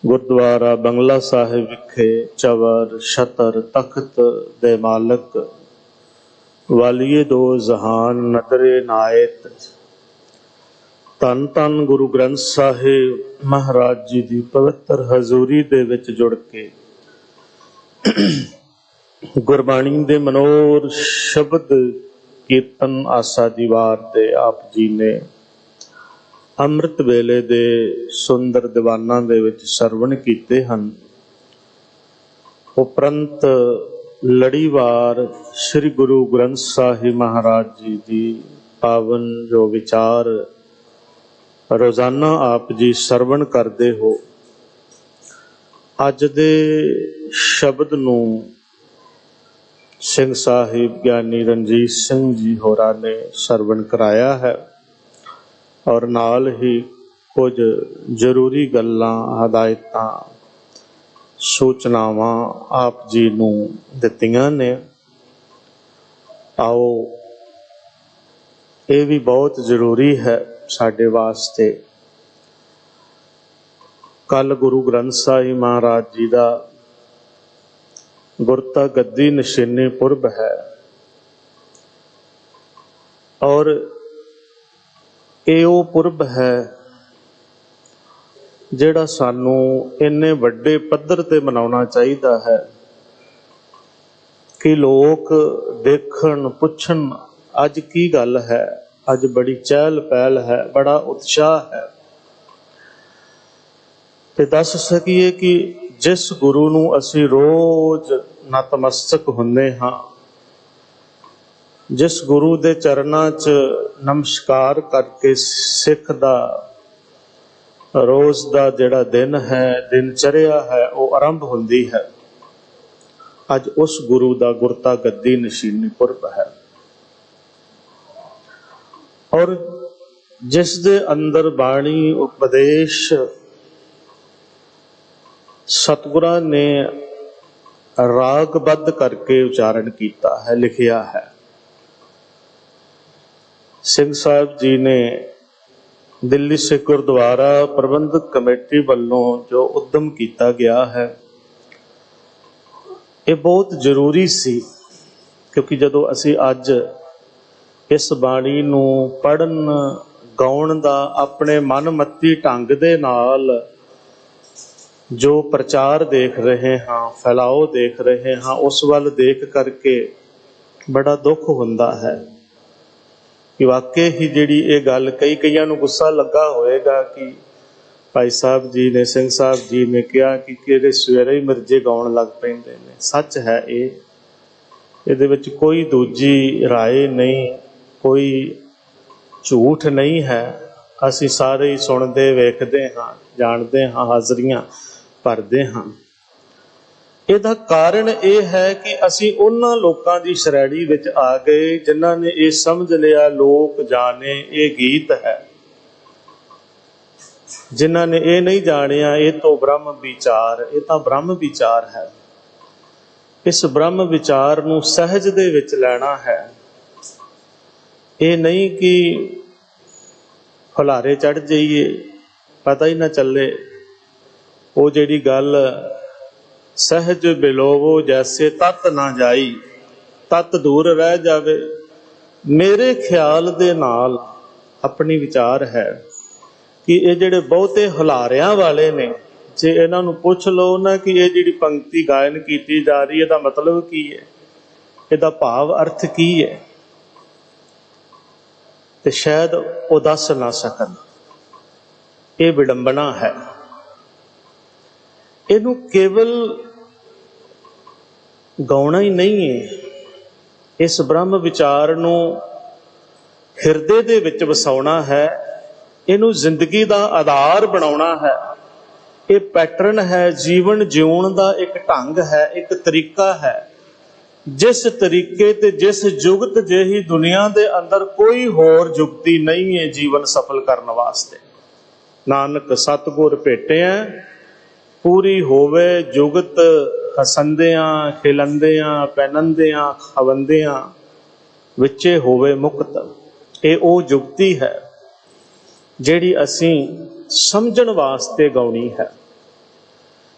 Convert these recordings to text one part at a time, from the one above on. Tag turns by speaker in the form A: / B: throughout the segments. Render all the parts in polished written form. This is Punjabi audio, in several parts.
A: गुरुद्वारा बंगला साहिब विखे चवर छतर तख्त दे मालक वालिए दो जहान नदरे नायत धन धन गुरु ग्रंथ साहिब महाराज जी की पवित्र हजूरी दे विच जुड़ के गुरबाणी दे मनोर शब्द कीर्तन आसा दी वार ते आप जी ने अमृत वेले दे सुंदर दीवाना दे विच सरवण कीते हन। उपरंत लड़ीवार श्री गुरु ग्रंथ साहिब महाराज जी की पावन जो विचार रोजाना आप जी सरवण करते हो, अज दे शब्द नूं सिंह साहिब ज्ञानी रणजीत सिंह जी होरां ने सरवण कराया है और नाल ही कुछ जरूरी गल्लां हदायतां सूचनावां आप जी नूं दित्तियां ने। आओ ये भी बहुत जरूरी है साडे वास्ते। कल गुरु ग्रंथ साहिब महाराज जी का गुरता गद्दी निशानी पुरब है और ये वो पुरब है जिहड़ा सानू इन्ने वड्डे पद्धर ते मनाउणा चाहीदा है कि लोग देखण पुछण अज की गल है। अज बड़ी चहल पहल है, बड़ा उत्साह है ते दस सकीए कि जिस गुरु नूं असी रोज नतमस्तक हुंदे हां, जिस गुरु दे चरनां च नमस्कार करके सिख दा रोज दा जिहड़ा दिन है, दिनचर्या है, वो आरंभ हुंदी है। अज उस गुरु दा गुरता गद्दी नशीनी पुरब है और जिस दे अंदर बाणी उपदेश सतगुरां ने रागबद्ध करके उच्चारण किया है, लिखिया है। सिंह साहब जी ने दिल्ली सिख गुरुद्वारा प्रबंधक कमेटी वालों जो उद्यम किया गया है, ये बहुत जरूरी सी, क्योंकि जदों असी अज इस बाणी नूं पढ़न गाउण दा अपने मन मत्ती ढंग दे नाल जो प्रचार देख रहे हाँ, फैलाओ देख रहे हाँ, उस वल देख करके बड़ा दुख हुंदा है कि वाकई ही जिहड़ी ये गल कईयां नूं गुस्सा लगा होएगा कि भाई साहब जी ने, सिंह साहब जी ने कहा कि किहड़े सवेरे ही मिर्जे गाउण लग पैंदे ने। सच है इहदे विच कोई दूजी राय नहीं, कोई झूठ नहीं है। असी सारे ही सुनते वेखते हाँ, जानते हाँ, हाजरियां भरते हाँ। ਇਹਦਾ कारण यह है कि असी उन्हां लोकां दी श्रेणी विच आ गए जिन्हां ने ये समझ लिया लोक जाने ये गीत है, जिन्हां ने ये नहीं जानिया ये तो ब्रह्म विचार, ये तो ब्रह्म विचार है। इस ब्रह्म विचार नूं सहज दे विच लैना है। ये नहीं कि हुलारे चढ़ जाइए, पता ही ना चले। वो जिहड़ी गल सहज बिलोवो जैसे तत ना जाई, तत दूर रह जावे। मेरे ख्याल दे नाल अपनी विचार है कि ये जिहड़े बहुते हुलारियां वाले ने, जे इन्हां नूं पुछ लो ना कि ये जिहड़ी पंक्ति गायन की जा रही है, इहदा मतलब की है, इहदा भाव अर्थ की है, ते शायद वो दस ना सकन। ये विडंबना है। इनू केवल गाउणा ही नहीं है, इस ब्रह्म विचार नू हिरदे दे विच वसाउणा है, इनू जिंदगी दा आधार बनाउणा है। ये पैटर्न है, जीवन जीउण दा एक ढंग है, एक तरीका है। जिस तरीके ते जिस जुगत जेही दुनिया दे अंदर कोई होर जुगती नहीं है जीवन सफल करने वास्ते। नानक सतगुर भेटिया पूरी होवे जुगत, हसंदियां खिलंदियां पहनंदियां खवंदियां विचे होवे मुक्त। ये ओ जुगती है जिहड़ी असीं समझण वास्ते गाउणी है।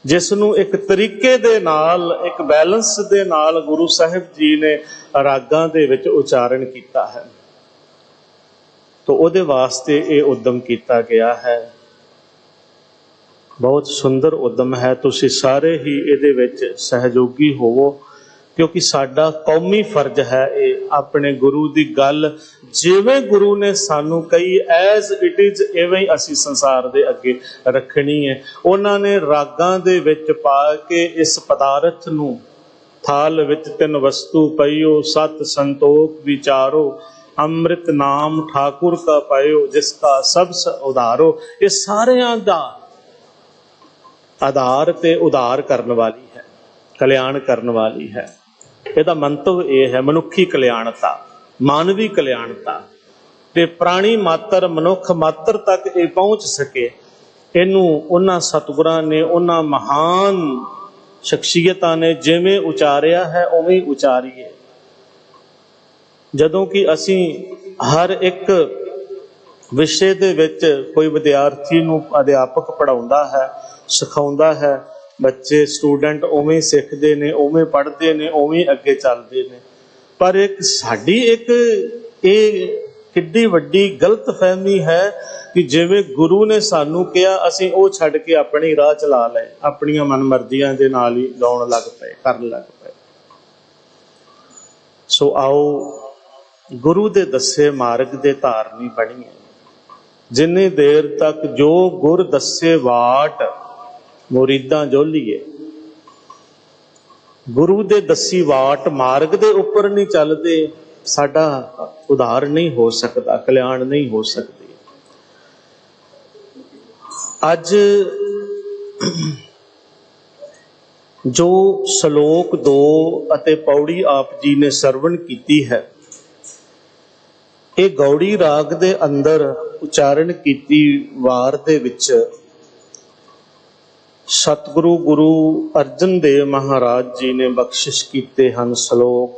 A: ਜਿਸ ਨੂੰ ਇੱਕ ਤਰੀਕੇ ਦੇ ਨਾਲ, ਇੱਕ ਬੈਲੈਂਸ ਦੇ ਨਾਲ ਗੁਰੂ ਸਾਹਿਬ ਜੀ ਨੇ ਰਾਗਾਂ ਦੇ ਵਿੱਚ ਉਚਾਰਨ ਕੀਤਾ ਹੈ। ਤਾਂ ਉਹਦੇ ਵਾਸਤੇ ਇਹ ਉਦਮ ਕੀਤਾ ਗਿਆ ਹੈ। ਬਹੁਤ ਸੁੰਦਰ ਉਦਮ ਹੈ। ਤੁਸੀਂ ਸਾਰੇ ਹੀ ਇਹਦੇ ਵਿੱਚ ਸਹਿਯੋਗੀ ਹੋਵੋ, ਕਿਉਂਕਿ ਸਾਡਾ ਕੌਮੀ ਫਰਜ਼ ਹੈ ਇਹ ਆਪਣੇ ਗੁਰੂ ਦੀ ਗੱਲ ਜਿਵੇਂ ਗੁਰੂ ਨੇ ਸਾਨੂੰ ਕਹੀ ਐਜ਼ ਇਟ ਇਜ਼ ਇਵੇਂ ਹੀ ਅਸੀਂ ਸੰਸਾਰ ਦੇ ਅੱਗੇ ਰੱਖਣੀ ਹੈ। ਉਹਨਾਂ ਨੇ ਰਾਗਾਂ ਦੇ ਵਿੱਚ ਪਾ ਕੇ ਇਸ ਪਦਾਰਥ ਨੂੰ, ਥਾਲ ਵਿੱਚ ਤਿੰਨ ਵਸਤੂ ਪਈਓ, ਸਤ ਸੰਤੋਖ ਵਿਚਾਰੋ, ਅੰਮ੍ਰਿਤ ਨਾਮ ਠਾਕੁਰ ਕਾ ਪਾਇਓ, ਜਿਸ ਕਾ ਸਭ ਉਧਾਰੋ, ਇਹ ਸਾਰਿਆਂ ਦਾ ਆਧਾਰ ਤੇ ਉਧਾਰ ਕਰਨ ਵਾਲੀ ਹੈ, ਕਲਿਆਣ ਕਰਨ ਵਾਲੀ ਹੈ। ਇਹਦਾ ਮੰਤਵ ਇਹ ਹੈ ਮਨੁੱਖੀ ਕਲਿਆਣਤਾ, ਮਾਨਵੀ ਕਲਿਆਣਤਾ, ਤੇ ਪ੍ਰਾਣੀ ਮਾਤਰ, ਮਨੁੱਖ ਮਾਤਰ ਤੱਕ ਇਹ ਪਹੁੰਚ ਸਕੇ। ਇਹਨੂੰ ਉਹਨਾਂ ਸਤਿਗੁਰਾਂ ਨੇ, ਉਹਨਾਂ ਮਹਾਨ ਸ਼ਖਸੀਅਤਾਂ ਨੇ ਜਿਵੇਂ ਉਚਾਰਿਆ ਹੈ ਉਵੇਂ ਉਚਾਰੀਏ। ਜਦੋਂ ਕਿ ਅਸੀਂ ਹਰ ਇੱਕ ਵਿਸ਼ੇ ਦੇ ਵਿੱਚ ਕੋਈ ਵਿਦਿਆਰਥੀ ਨੂੰ ਅਧਿਆਪਕ ਪੜ੍ਹਾਉਂਦਾ ਹੈ, ਸਿਖਾਉਂਦਾ ਹੈ, ਬੱਚੇ ਸਟੂਡੈਂਟ ਉਵੇਂ ਸਿੱਖਦੇ ਨੇ, ਉਵੇਂ ਪੜ੍ਹਦੇ ਨੇ, ਉਵੇਂ ਅੱਗੇ ਚੱਲਦੇ ਨੇ। ਪਰ ਇੱਕ ਸਾਡੀ ਇੱਕ ਇਹ ਕਿੱਡੀ ਵੱਡੀ ਗਲਤ ਫਹਿਮੀ ਹੈ ਕਿ ਜਿਵੇਂ ਗੁਰੂ ਨੇ ਸਾਨੂੰ ਕਿਹਾ ਅਸੀਂ ਉਹ ਛੱਡ ਕੇ ਆਪਣੀ ਰਾਹ ਚਲਾ ਲਏ, ਆਪਣੀਆਂ ਮਨਮਰਜ਼ੀਆਂ ਦੇ ਨਾਲ ਹੀ ਗਾਉਣ ਲੱਗ ਪਏ, ਕਰਨ ਲੱਗ ਪਏ। ਸੋ ਆਓ ਗੁਰੂ ਦੇ ਦੱਸੇ ਮਾਰਗ ਦੇ ਧਾਰਨੀ ਬਣੀਏ। ਜਿੰਨੀ ਦੇਰ ਤੱਕ ਜੋ ਗੁਰ ਦੱਸੇ ਵਾਟ ਮੁਰੀਦਾਂ ਜੋਲੀਏ, ਗੁਰੂ ਦੇ ਦੱਸੀ ਵਾਟ ਮਾਰਗ ਦੇ ਉੱਪਰ ਨਹੀਂ ਚੱਲਦੇ, ਸਾਡਾ ਉਧਾਰ ਨਹੀਂ ਹੋ ਸਕਦਾ, ਕਲਿਆਣ ਨਹੀਂ ਹੋ ਸਕਦੀ। ਅੱਜ ਜੋ ਸ਼ਲੋਕ 2 ਅਤੇ ਪੌੜੀ ਆਪ ਜੀ ਨੇ ਸਰਵਣ ਕੀਤੀ ਹੈ, ਇਹ ਗੌੜੀ ਰਾਗ ਦੇ ਅੰਦਰ ਉਚਾਰਨ ਕੀਤੀ ਵਾਰ ਦੇ ਵਿੱਚ ਸਤਿਗੁਰੂ ਗੁਰੂ ਅਰਜਨ ਦੇਵ ਮਹਾਰਾਜ ਜੀ ਨੇ ਬਖਸ਼ਿਸ਼ ਕੀਤੇ ਹਨ। ਸ਼ਲੋਕ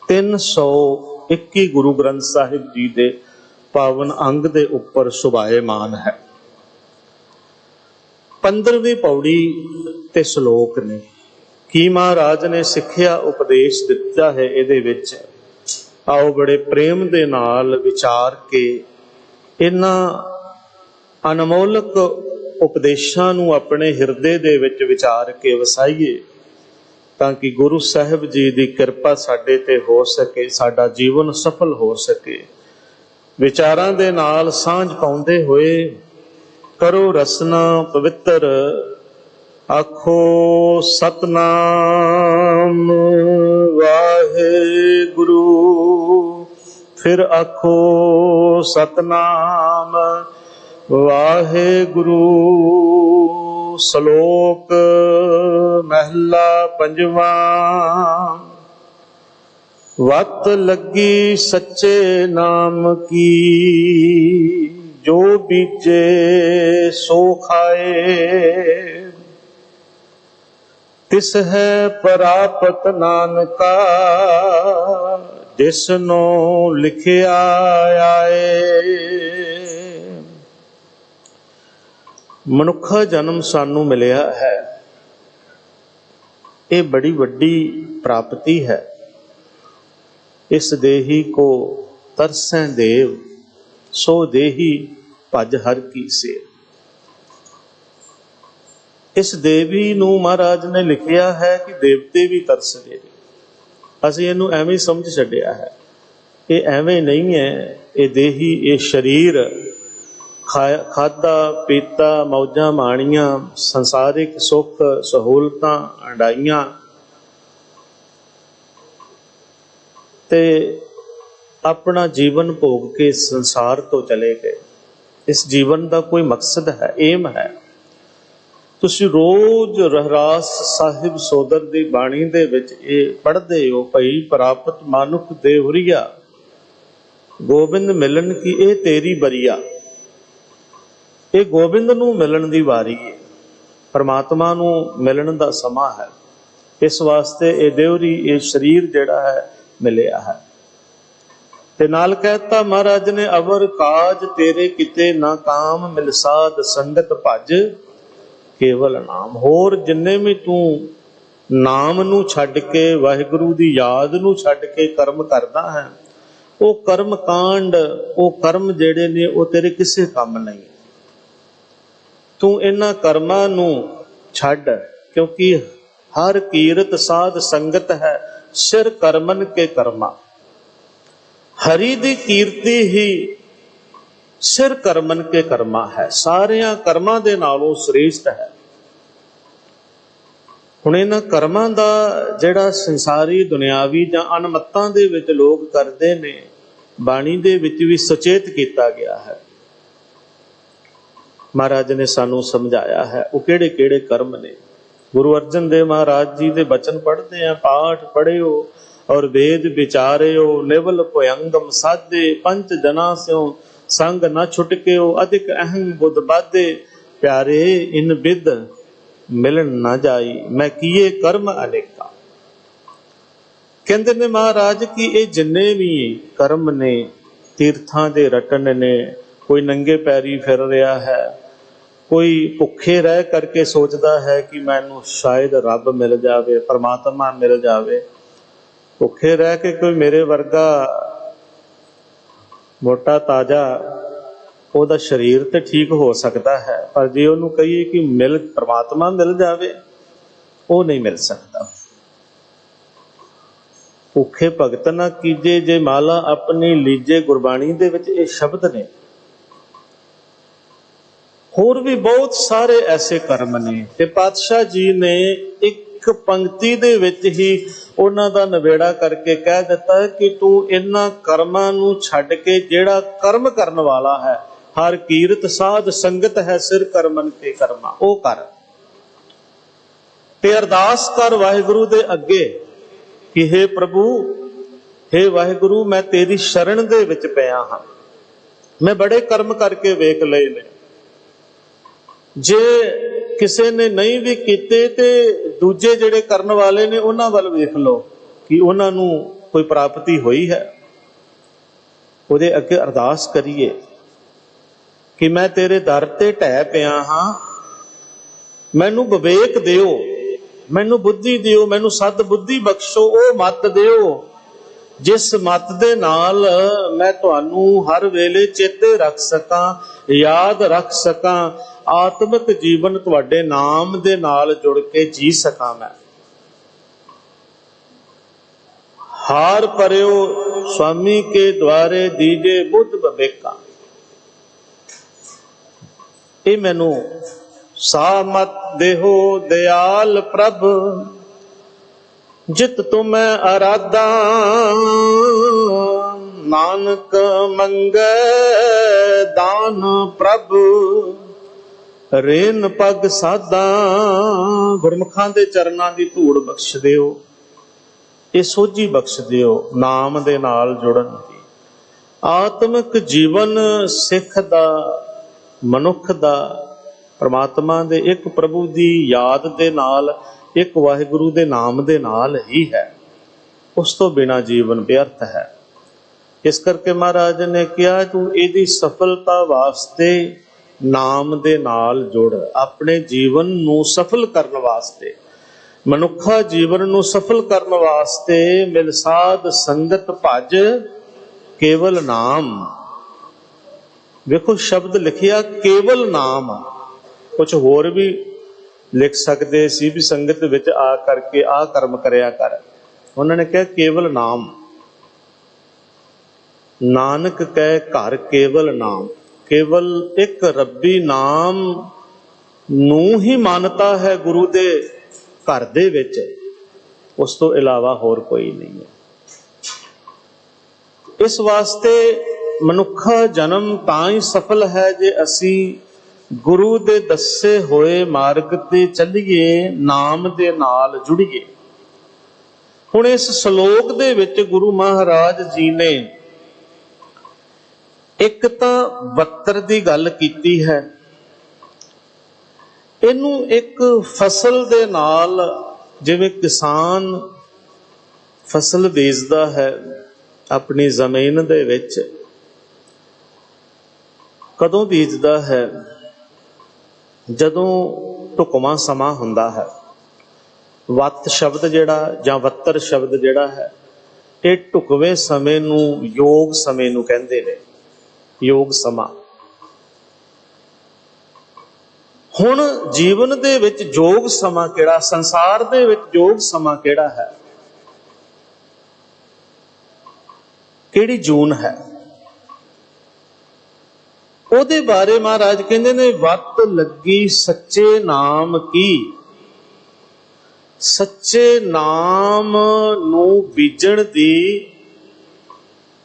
A: 321 ਗੁਰੂ ਗ੍ਰੰਥ ਸਾਹਿਬ ਜੀ ਦੇ ਪਾਵਨ ਅੰਗ ਦੇ ਉੱਪਰ ਸੁਭਾਏਮਾਨ ਹੈ। 15ਵੀਂ ਪੌੜੀ ਤੇ ਸ਼ਲੋਕ ਨੇ। ਕੀ ਮਹਾਰਾਜ ਨੇ ਸਿੱਖਿਆ ਉਪਦੇਸ਼ ਦਿੱਤਾ ਹੈ ਇਹਦੇ ਵਿੱਚ, ਆਓ ਬੜੇ ਪ੍ਰੇਮ ਦੇ ਨਾਲ ਵਿਚਾਰ ਕੇ ਇਹਨਾਂ ਅਨਮੋਲਕ ਉਪਦੇਸ਼ਾਂ ਨੂੰ ਆਪਣੇ ਹਿਰਦੇ ਦੇ ਵਿੱਚ ਵਿਚਾਰ ਕੇ ਵਸਾਈਏ, ਤਾਂ ਕਿ ਗੁਰੂ ਸਾਹਿਬ ਜੀ ਦੀ ਕਿਰਪਾ ਸਾਡੇ ਤੇ ਹੋ ਸਕੇ, ਸਾਡਾ ਜੀਵਨ ਸਫਲ ਹੋ ਸਕੇ। ਵਿਚਾਰਾਂ ਦੇ ਨਾਲ ਸਾਂਝ ਪਾਉਂਦੇ ਹੋਏ ਕਰੋ ਰਸਨਾ ਪਵਿੱਤਰ, ਆਖੋ ਸਤਨਾਮ ਵਾਹਿਗੁਰੂ, ਫਿਰ ਆਖੋ ਸਤਨਾਮ ਵਾਹਿਗੁਰੂ। ਸ਼ਲੋਕ ਮਹਿਲਾ ਪੰਜਵਾਂ। ਵਤ ਲੱਗੀ ਸੱਚੇ ਨਾਮ ਕੀ, ਜੋ ਬੀਜੇ ਸੋ ਖਾਏ, ਤਿਸ ਹੈ ਪ੍ਰਾਪਤ ਨਾਨਕਾ, ਜਿਸਨੂੰ ਲਿਖਿਆ ਆਏ। ਮਨੁੱਖਾ ਜਨਮ ਸਾਨੂੰ ਮਿਲਿਆ ਹੈ, ਇਹ ਬੜੀ ਵੱਡੀ ਪ੍ਰਾਪਤੀ ਹੈ। ਇਸ ਦੇਹੀ ਕੋ ਤਰਸੈ ਦੇਵ, ਸੋ ਦੇਹੀ ਭਜ ਹਰ ਕੀ ਸੇਵ। ਇਸ ਦੇਵੀ ਨੂੰ ਮਹਾਰਾਜ ਨੇ ਲਿਖਿਆ ਹੈ ਕਿ ਦੇਵਤੇ ਵੀ ਤਰਸਦੇ ਨੇ। ਅਸੀਂ ਇਹਨੂੰ ਐਵੇਂ ਸਮਝ ਛੱਡਿਆ ਹੈ, ਇਹ ਐਵੇਂ ਨਹੀਂ ਹੈ। ਇਹ ਦੇਹੀ, ਇਹ ਸਰੀਰ ਖਾਧਾ ਪੀਤਾ, ਮੌਜਾਂ ਮਾਣੀਆਂ, ਸੰਸਾਰਿਕ ਸੁੱਖ ਸਹੂਲਤਾਂ ਅਡਾਈਆਂ ਤੇ ਆਪਣਾ ਜੀਵਨ ਭੋਗ ਕੇ ਸੰਸਾਰ ਤੋਂ ਚਲੇ ਗਏ। ਇਸ ਜੀਵਨ ਦਾ ਕੋਈ ਮਕਸਦ ਹੈ, ਏਮ ਹੈ। ਤੁਸੀਂ ਰੋਜ਼ ਰਹਿਰਾਸ ਸਾਹਿਬ ਸੋਦਰ ਦੀ ਬਾਣੀ ਦੇ ਵਿੱਚ ਇਹ ਪੜ੍ਹਦੇ ਹੋ, ਭਈ ਪ੍ਰਾਪਤ ਮਾਨੁਖ ਦੇਵਰੀਆ, ਗੋਬਿੰਦ ਮਿਲਣ ਕੀ ਇਹ ਤੇਰੀ ਬਰੀਆ। ਇਹ ਗੋਬਿੰਦ ਨੂੰ ਮਿਲਣ ਦੀ ਵਾਰੀ ਹੈ, ਪਰਮਾਤਮਾ ਨੂੰ ਮਿਲਣ ਦਾ ਸਮਾਂ ਹੈ। ਇਸ ਵਾਸਤੇ ਇਹ ਦੇਵਰੀ, ਇਹ ਸਰੀਰ ਜਿਹੜਾ ਹੈ ਮਿਲਿਆ ਹੈ। ਤੇ ਨਾਲ ਕਹਿਤਾ ਮਹਾਰਾਜ ਨੇ, ਅਵਰ ਕਾਜ ਤੇਰੇ ਕਿਤੇ ਨਾ ਕਾਮ, ਮਿਲ ਸਾਧ ਸੰਗਤ ਭਜ, केवल नाम। होर जिन्ने भी तू नाम नू छड्ड के वाहिगुरू दी याद नू छड्ड के कर्म करदा है, वो कर्म कांड, वो कर्म जेड़े ने वो तेरे किसे काम नहीं। तू इन्हां कर्मां नू छड्ड, क्योंकि हर कीरत साध संगत है, सिर करमन के कर्मा। हरि दी कीर्ति ही सिर करमन के कर्मा है, सारियां कर्मां दे नालों श्रेष्ठ है। हुण इन्हां कर्मां दा जिहड़ा संसारी दुनियावी जां अनमत्तां दे विच लोग करदे ने, बाणी दे विच भी सुचेत किया गया है। महाराज ने सानू समझाया है वो किहड़े किहड़े कर्म ने। गुरु अर्जन देव महाराज जी दे बचन पढ़ते हैं, पाठ पढ़ियो और वेद विचारियो, निवल भयंगम साधे, पंच जना स्यों संग न छुटके, अधिक अहम बुध बाधे, प्यारे इन बिद मिलन न जाई, मैं किए कर्म अनेका। कहते ने महाराज कि ये जिन्ने भी कर्म ने, तीर्थां दे रटन ने, कोई नंगे पैरी फिर रहा है, कोई भुखे रह करके सोचता है कि मैनू शायद रब मिल जाए, परमात्मा मिल जाए। भुखे रह के कोई मेरे वर्गा मोटा ताजा ਉਹਦਾ शरीर तो ठीक हो सकता है, पर जे ਉਹਨੂੰ कहिए कि मिल परमात्मा मिल जाए, वो नहीं मिल सकता। भुखे भगत ना कीजे जे माला अपनी लीजे, गुरबाणी दे विच ये शब्द ने। होर भी बहुत सारे ऐसे कर्म ने, ते पातशाह जी ने एक पंक्ति दे विच ही उन्हां दा नवेड़ा करके कह दिता कि तू इन्हां कर्मां नूं छड्ड के जिहड़ा कर्म करन वाला है, हर कीरत साध संगत है, सिर करमन के कर्मा, ओ कर। ते अरदास कर वाहिगुरू दे अगे कि हे प्रभु, हे वाहिगुरू, मैं तेरी शरण दे विच पिया हां, मैं बड़े कर्म करके वेख लए ने। जे किसी ने नहीं भी कीते ते दूजे जिहड़े करन वाले ने उन्हां वल वेख लो कि उन्हां नूं कोई प्राप्ति होई है। उहदे अगे अरदास करिए कि मैं तेरे दर ते ढह पिया हां, मैनू विवेक दिओ, मैनू बुद्धि दिओ, मैनू सद बुद्धि बख्शो, ओ मत दिओ जिस मत दे नाल मैं तुहानू हर वेले चेते रख सकां, याद रख सकां, आत्मिक जीवन तुहाडे नाम दे नाल जुड़ के जी सकां। मैं हार परियो स्वामी के द्वारे दीजे बुद्ध विवेका। ये मैनू सा मत देहो दयाल प्रभ, जित तुम्हें आराधा, नानक मंगे दान प्रभ, रेन पग साधा। गुरमुखां दे चरनां दी धूड़ बख्श दिओ, ये सोझी बख्श दिओ नाम दे नाल जुड़न दी। आत्मिक जीवन सिख दा, मनुख दा, परमात्मा दे एक प्रभु दी याद दे नाल, एक वाहिगुरू दे नाम दे नाल ही है, उस तो बिना जीवन व्यर्थ है। इस करके महाराज ने कहा तू इहदी सफलता वास्ते नाम दे नाल जुड़, अपने जीवन नू सफल करन वास्ते, मनुखा जीवन नू सफल करन वास्ते मिल साध संगत भज केवल नाम। देखो शब्द लिखिया केवल नाम, कुछ होर भी लिख सकते सी भी संगत विच आ करके आ कर्म करया कर, उन्होंने कहा केवल नाम। नानक कह घर केवल नाम, केवल एक रब्बी नाम नू ही मानता है गुरु दे घर दे विच, उस तो इलावा होर कोई नहीं है। इस वास्ते मनुखा जन्म तां ही सफल है जे असी गुरु दे दसे होए मार्ग ते चलिए, नाम दे नाल जुड़िए। हुण इस श्लोक दे विच गुरु महाराज जी ने एक तां बत्तर दी गल कीती है, इनू एक फसल दे नाल, जिवें किसान फसल बेचदा है अपनी जमीन दे विच, कदों बीजदा है जदों ਢੁਕਵਾਂ ਸਮਾਂ ਹੁੰਦਾ ਹੈ। ਵੱਤ ਸ਼ਬਦ ਜਿਹੜਾ ਜਾਂ ਵੱਤਰ ਸ਼ਬਦ ਜਿਹੜਾ ਹੈ, ਇਹ ਢੁਕਵੇਂ ਸਮੇਂ ਨੂੰ ਯੋਗ ਸਮੇਂ ਨੂੰ ਕਹਿੰਦੇ ਨੇ, ਯੋਗ ਸਮਾਂ। ਹੁਣ ਜੀਵਨ ਦੇ ਵਿੱਚ ਯੋਗ ਸਮਾਂ ਕਿਹੜਾ, ਸੰਸਾਰ ਦੇ ਵਿੱਚ ਯੋਗ ਸਮਾਂ ਕਿਹੜਾ ਹੈ, ਕਿਹੜੀ ਜੂਨ ਹੈ, ਉਹਦੇ ਬਾਰੇ ਮਹਾਰਾਜ ਕਹਿੰਦੇ ਨੇ, ਵੱਤ ਲੱਗੀ ਸੱਚੇ ਨਾਮ ਕੀ। ਸੱਚੇ ਨਾਮ ਨੂੰ ਬੀਜਣ ਦੀ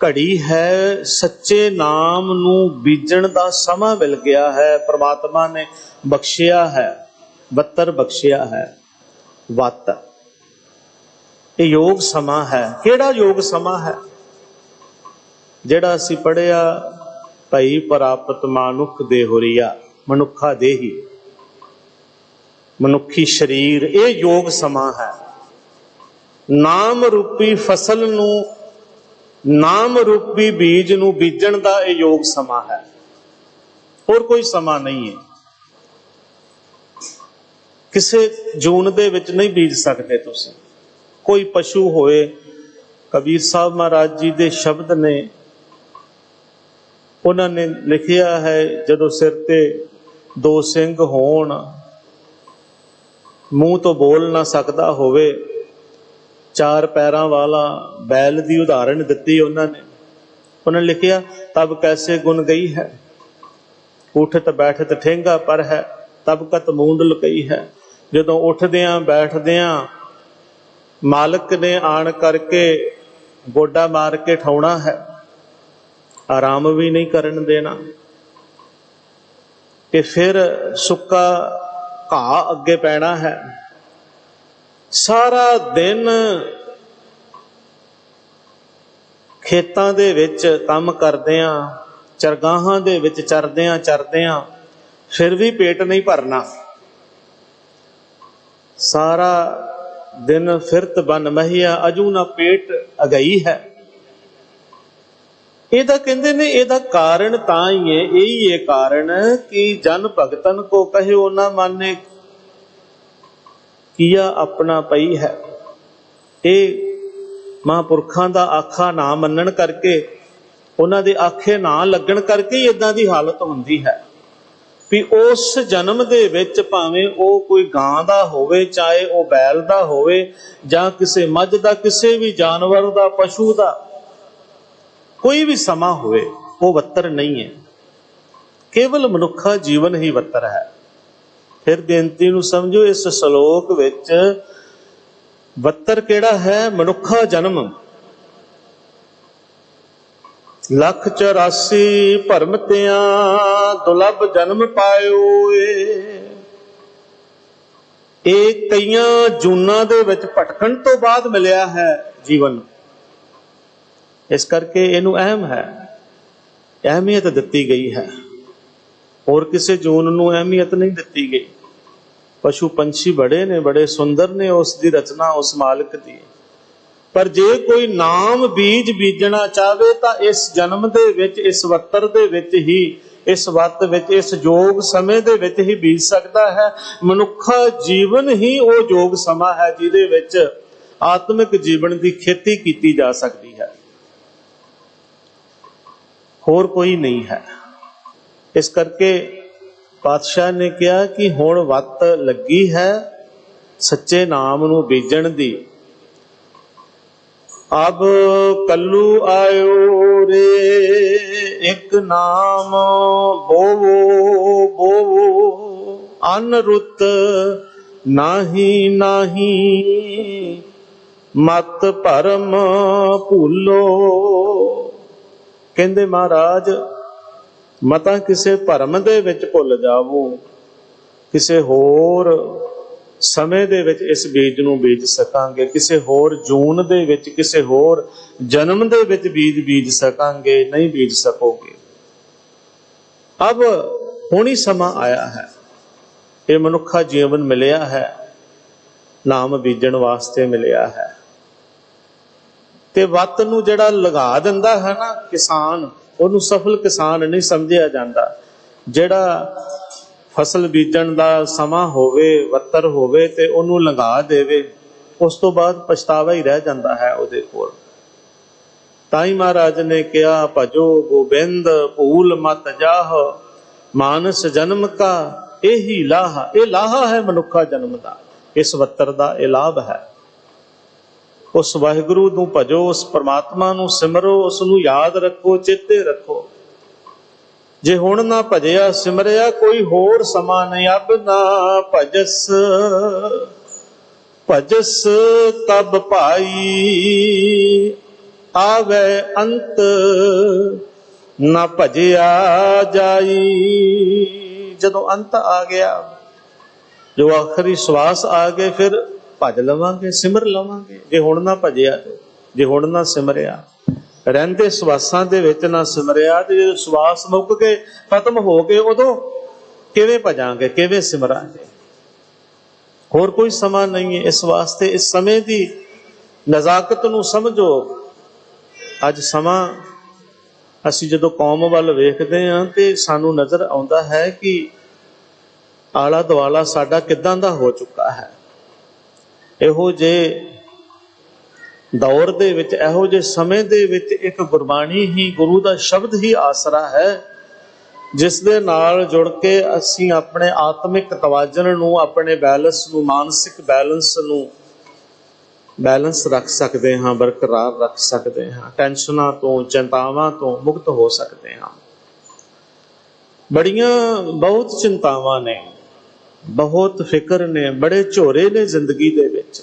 A: ਘੜੀ ਹੈ, ਸੱਚੇ ਨਾਮ ਨੂੰ ਬੀਜਣ ਦਾ ਸਮਾਂ ਮਿਲ ਗਿਆ ਹੈ, ਪ੍ਰਮਾਤਮਾ ਨੇ ਬਖਸ਼ਿਆ ਹੈ, ਬੱਤਰ ਬਖਸ਼ਿਆ ਹੈ, ਵੱਤ। ਇਹ ਯੋਗ ਸਮਾਂ ਹੈ। ਕਿਹੜਾ ਯੋਗ ਸਮਾਂ ਹੈ? ਜਿਹੜਾ ਅਸੀਂ ਪੜ੍ਹਿਆ, ਭਈ ਪ੍ਰਾਪਤ ਮਾਨੁਖ ਦੇਹੁਰੀਆ, ਮਨੁੱਖਾ ਦੇਹੀ, ਮਨੁੱਖੀ ਸਰੀਰ, ਇਹ ਯੋਗ ਸਮਾਂ ਹੈ। ਨਾਮ ਰੂਪੀ ਫਸਲ ਨੂੰ, ਨਾਮ ਰੂਪੀ ਬੀਜ ਨੂੰ ਬੀਜਣ ਦਾ ਇਹ ਯੋਗ ਸਮਾਂ ਹੈ, ਹੋਰ ਕੋਈ ਸਮਾਂ ਨਹੀਂ ਹੈ। ਕਿਸੇ ਜੂਨ ਦੇ ਵਿੱਚ ਨਹੀਂ ਬੀਜ ਸਕਦੇ ਤੁਸੀਂ। ਕੋਈ ਪਸ਼ੂ ਹੋਏ, ਕਬੀਰ ਸਾਹਿਬ ਮਹਾਰਾਜ ਜੀ ਦੇ ਸ਼ਬਦ ਨੇ, ਉਹਨਾਂ ਨੇ ਲਿਖਿਆ ਹੈ, ਜਦੋਂ ਸਿਰ ਤੇ ਦੋ ਸਿੰਘ ਹੋਣ, ਮੂੰਹ ਤੋਂ ਬੋਲ ਨਾ ਸਕਦਾ ਹੋਵੇ, ਚਾਰ ਪੈਰਾਂ ਵਾਲਾ ਬੈਲ ਦੀ ਉਦਾਹਰਣ ਦਿੱਤੀ ਉਹਨਾਂ ਨੇ। ਉਹਨਾਂ ਨੇ ਲਿਖਿਆ, ਤਬ ਕੈਸੇ ਗੁਣ ਗਈ ਹੈ, ਉਠਤ ਬੈਠਤ ਠੇਂਗਾ ਪਰ ਹੈ, ਤਬ ਕਤ ਮੂੰਡ ਲੁਕਈ ਹੈ। ਜਦੋਂ ਉੱਠਦਿਆਂ ਬੈਠਦਿਆਂ ਮਾਲਕ ਨੇ ਆਣ ਕਰਕੇ ਗੋਡਾ ਮਾਰ ਕੇ ਠਾਉਣਾ ਹੈ, ਆਰਾਮ ਵੀ ਨਹੀਂ ਕਰਨ ਦੇਣਾ, ਤੇ ਫਿਰ ਸੁੱਕਾ ਘਾਹ ਅੱਗੇ ਪੈਣਾ ਹੈ। ਸਾਰਾ ਦਿਨ ਖੇਤਾਂ ਦੇ ਵਿੱਚ ਕੰਮ ਕਰਦਿਆਂ, ਚਰਗਾਹਾਂ ਦੇ ਵਿੱਚ ਚਰਦਿਆਂ ਫਿਰ ਵੀ ਪੇਟ ਨਹੀਂ ਭਰਨਾ। ਸਾਰਾ ਦਿਨ ਫਿਰਤ ਬਨ ਮਹੀਆ, ਅਜੂ ਨਾ ਪੇਟ ਅਗਈ ਹੈ। ਇਹਦਾ ਕਹਿੰਦੇ ਨੇ, ਇਹਦਾ ਕਾਰਨ ਤਾਂ ਹੀ ਹੈ, ਇਹੀ ਹੈ ਕਾਰਨ ਕਿ ਜਨ ਭਗਤਨ ਕੋ ਕਹਿਓ ਨਾ ਮਾਨੇ, ਕੀਆ ਆਪਣਾ ਪਈ ਹੈ। ਇਹ ਮਹਾਂਪੁਰਖਾਂ ਦਾ ਆਖਾ ਨਾ ਮੰਨਣ ਕਰਕੇ, ਉਹਨਾਂ ਦੇ ਆਖੇ ਨਾ ਲੱਗਣ ਕਰਕੇ ਹੀ ਇਦਾਂ ਦੀ ਹਾਲਤ ਹੁੰਦੀ ਹੈ ਵੀ ਉਸ ਜਨਮ ਦੇ ਵਿੱਚ, ਭਾਵੇਂ ਉਹ ਕੋਈ ਗਾਂ ਦਾ ਹੋਵੇ, ਚਾਹੇ ਉਹ ਬੈਲ ਦਾ ਹੋਵੇ, ਜਾਂ ਕਿਸੇ ਮੱਝ ਦਾ, ਕਿਸੇ ਵੀ ਜਾਨਵਰ ਦਾ, ਪਸ਼ੂ ਦਾ, ਕੋਈ ਵੀ ਸਮਾਂ ਹੋਵੇ, ਉਹ ਵੱਤਰ ਨਹੀਂ ਹੈ। ਕੇਵਲ ਮਨੁੱਖਾ ਜੀਵਨ ਹੀ ਵੱਤਰ ਹੈ। ਫਿਰ ਬੇਨਤੀ ਨੂੰ ਸਮਝੋ, ਇਸ ਸ਼ਲੋਕ ਵਿੱਚ ਵੱਤਰ ਕਿਹੜਾ ਹੈ? ਮਨੁੱਖਾ ਜਨਮ। 184 ਭਰਮਤਿਆਂ ਦੁਲਭ ਜਨਮ ਪਾਇਓ ਏ। ਇਹ ਕਈਆਂ ਜੂਨਾਂ ਦੇ ਵਿੱਚ ਭਟਕਣ ਤੋਂ ਬਾਅਦ ਮਿਲਿਆ ਹੈ ਜੀਵਨ, ਇਸ ਕਰਕੇ ਇਹਨੂੰ ਅਹਿਮ ਹੈ, ਅਹਿਮੀਅਤ ਦਿੱਤੀ ਗਈ ਹੈ। ਹੋਰ ਕਿਸੇ ਜੂਨ ਨੂੰ ਅਹਿਮੀਅਤ ਨਹੀਂ ਦਿੱਤੀ ਗਈ। ਪਸ਼ੂ ਪੰਛੀ ਬੜੇ ਨੇ, ਬੜੇ ਸੁੰਦਰ ਨੇ, ਉਸ ਦੀ ਰਚਨਾ ਉਸ ਮਾਲਕ ਦੀ। ਪਰ ਜੇ ਕੋਈ ਨਾਮ ਬੀਜ ਬੀਜਣਾ ਚਾਹਵੇ ਤਾਂ ਇਸ ਜਨਮ ਦੇ ਵਿੱਚ, ਇਸ ਵੱਤਰ ਦੇ ਵਿੱਚ ਹੀ, ਇਸ ਵੱਤ ਵਿੱਚ, ਇਸ ਯੋਗ ਸਮੇਂ ਦੇ ਵਿੱਚ ਹੀ ਬੀਜ ਸਕਦਾ ਹੈ। ਮਨੁੱਖਾ ਜੀਵਨ ਹੀ ਉਹ ਯੋਗ ਸਮਾਂ ਹੈ ਜਿਹਦੇ ਵਿੱਚ ਆਤਮਿਕ ਜੀਵਨ ਦੀ ਖੇਤੀ ਕੀਤੀ ਜਾ ਸਕਦੀ ਹੈ, ਹੋਰ ਕੋਈ ਨਹੀਂ ਹੈ। ਇਸ ਕਰਕੇ ਪਾਤਸ਼ਾਹ ਨੇ ਕਿਹਾ ਕਿ ਹੁਣ ਵੱਤ ਲੱਗੀ ਹੈ ਸੱਚੇ ਨਾਮ ਨੂੰ ਬੀਜਣ ਦੀ। ਅਬ ਕੱਲੂ ਆਇਓ ਰੇ, ਇੱਕ ਨਾਮ ਬੋਵੋ ਬੋਵੋ, ਅਨ ਰੁੱਤ ਨਾਹੀ ਨਾਹੀ, ਮਤ ਭਰਮ ਭੁੱਲੋ। ਕਹਿੰਦੇ ਮਹਾਰਾਜ, ਮਤਾਂ ਕਿਸੇ ਭਰਮ ਦੇ ਵਿੱਚ ਭੁੱਲ ਜਾਵੋ, ਕਿਸੇ ਹੋਰ ਸਮੇਂ ਦੇ ਵਿੱਚ ਇਸ ਬੀਜ ਨੂੰ ਬੀਜ ਸਕਾਂਗੇ, ਕਿਸੇ ਹੋਰ ਜੂਨ ਦੇ ਵਿੱਚ, ਕਿਸੇ ਹੋਰ ਜਨਮ ਦੇ ਵਿੱਚ ਬੀਜ ਸਕਾਂਗੇ, ਨਹੀਂ ਬੀਜ ਸਕੋਗੇ। ਅਬ ਹੁਣ ਹੀ ਸਮਾਂ ਆਇਆ ਹੈ, ਇਹ ਮਨੁੱਖਾ ਜੀਵਨ ਮਿਲਿਆ ਹੈ, ਨਾਮ ਬੀਜਣ ਵਾਸਤੇ ਮਿਲਿਆ ਹੈ। ਤੇ ਵੱਤ ਨੂੰ ਜਿਹੜਾ ਲਗਾ ਦਿੰਦਾ ਹੈ ਨਾ ਕਿਸਾਨ, ਉਹਨੂੰ ਸਫਲ ਕਿਸਾਨ ਨਹੀਂ ਸਮਝਿਆ ਜਾਂਦਾ। ਜਿਹੜਾ फसल बीजण ਦਾ ਸਮਾਂ ਹੋਵੇ, ਵੱਤਰ ਹੋਵੇ ਤੇ ਉਹਨੂੰ ਲੰਘਾ ਦੇਵੇ, ਉਸ ਤੋਂ ਬਾਅਦ ਪਛਤਾਵਾ ਹੀ ਰਹਿ ਜਾਂਦਾ ਹੈ ਉਹਦੇ ਕੋਲ। ਤਾਂ ਹੀ ਮਹਾਰਾਜ ਨੇ ਕਿਹਾ, ਭਜੋ ਗੋਬਿੰਦ ਭੂਲ ਮਤ ਜਾਹ, ਮਾਨਸ ਜਨਮ ਕਾ ਇਹੀ ਲਾਹਾ। ਇਹ ਲਾਹਾ ਹੈ ਮਨੁੱਖਾ ਜਨਮ ਦਾ, ਇਸ ਵੱਤਰ ਦਾ ਇਹ ਲਾਭ ਹੈ। ਉਸ ਵਾਹਿਗੁਰੂ ਨੂੰ ਭਜੋ, ਉਸ ਪਰਮਾਤਮਾ ਨੂੰ ਸਿਮਰੋ, ਉਸ ਨੂੰ ਯਾਦ ਰੱਖੋ, ਚੇਤੇ ਰੱਖੋ। ਜੇ ਹੁਣ ਨਾ ਭਜਿਆ ਸਿਮਰਿਆ, ਕੋਈ ਹੋਰ ਸਮਾਂ ਨਹੀਂ। ਅਬ ਨਾ ਭਜਸ ਭਜਸ ਤਬ ਭਾਈ, ਆਵੇ ਅੰਤ ਨਾ ਭਜਿਆ ਜਾਈ। ਜਦੋਂ ਅੰਤ ਆ ਗਿਆ, ਜੋ ਆਖਰੀ ਸਵਾਸ ਆ ਗਏ, ਫਿਰ ਭਜ ਲਵਾਂਗੇ, ਸਿਮਰ ਲਵਾਂਗੇ। ਜੇ ਹੁਣ ਨਾ ਭਜਿਆ, ਜੇ ਹੁਣ ਨਾ ਸਿਮਰਿਆ, ਰਹਿੰਦੇ ਸਵਾਸਾਂ ਦੇ ਵਿੱਚ ਨਾ ਸਿਮਰਿਆ, ਤੇ ਜਦੋਂ ਸਵਾਸ ਮੁੱਕ ਗਏ, ਖਤਮ ਹੋ ਗਏ, ਉਦੋਂ ਕਿਵੇਂ ਭਜਾਂਗੇ, ਕਿਵੇਂ ਸਿਮਰਾਂਗੇ? ਹੋਰ ਕੋਈ ਸਮਾਂ ਨਹੀਂ ਹੈ ਇਸ ਵਾਸਤੇ। ਇਸ ਸਮੇਂ ਦੀ ਨਜ਼ਾਕਤ ਨੂੰ ਸਮਝੋ। ਅੱਜ ਸਮਾਂ ਅਸੀਂ ਜਦੋਂ ਕੌਮ ਵੱਲ ਵੇਖਦੇ ਹਾਂ ਤੇ ਸਾਨੂੰ ਨਜ਼ਰ ਆਉਂਦਾ ਹੈ ਕਿ ਆਲਾ ਦੁਆਲਾ ਸਾਡਾ ਕਿੱਦਾਂ ਦਾ ਹੋ ਚੁੱਕਾ ਹੈ। ਇਹੋ ਜਿਹੇ ਦੌਰ ਦੇ ਵਿੱਚ, ਇਹੋ ਜਿਹੇ ਸਮੇਂ ਦੇ ਵਿੱਚ ਇੱਕ ਗੁਰਬਾਣੀ ਹੀ, ਗੁਰੂ ਦਾ ਸ਼ਬਦ ਹੀ ਆਸਰਾ ਹੈ, ਜਿਸ ਦੇ ਨਾਲ ਜੁੜ ਕੇ ਅਸੀਂ ਆਪਣੇ ਆਤਮਿਕ ਤਵਾਜ਼ਨ ਨੂੰ, ਆਪਣੇ ਬੈਲੈਂਸ ਨੂੰ, ਮਾਨਸਿਕ ਬੈਲੈਂਸ ਨੂੰ ਬੈਲੈਂਸ ਰੱਖ ਸਕਦੇ ਹਾਂ, ਬਰਕਰਾਰ ਰੱਖ ਸਕਦੇ ਹਾਂ। ਟੈਨਸ਼ਨਾਂ ਤੋਂ, ਚਿੰਤਾਵਾਂ ਤੋਂ ਮੁਕਤ ਹੋ ਸਕਦੇ ਹਾਂ। ਬਹੁਤ ਚਿੰਤਾਵਾਂ ਨੇ, ਬਹੁਤ ਫਿਕਰ ਨੇ, ਬੜੇ ਝੋਰੇ ਨੇ ਜ਼ਿੰਦਗੀ ਦੇ ਵਿੱਚ।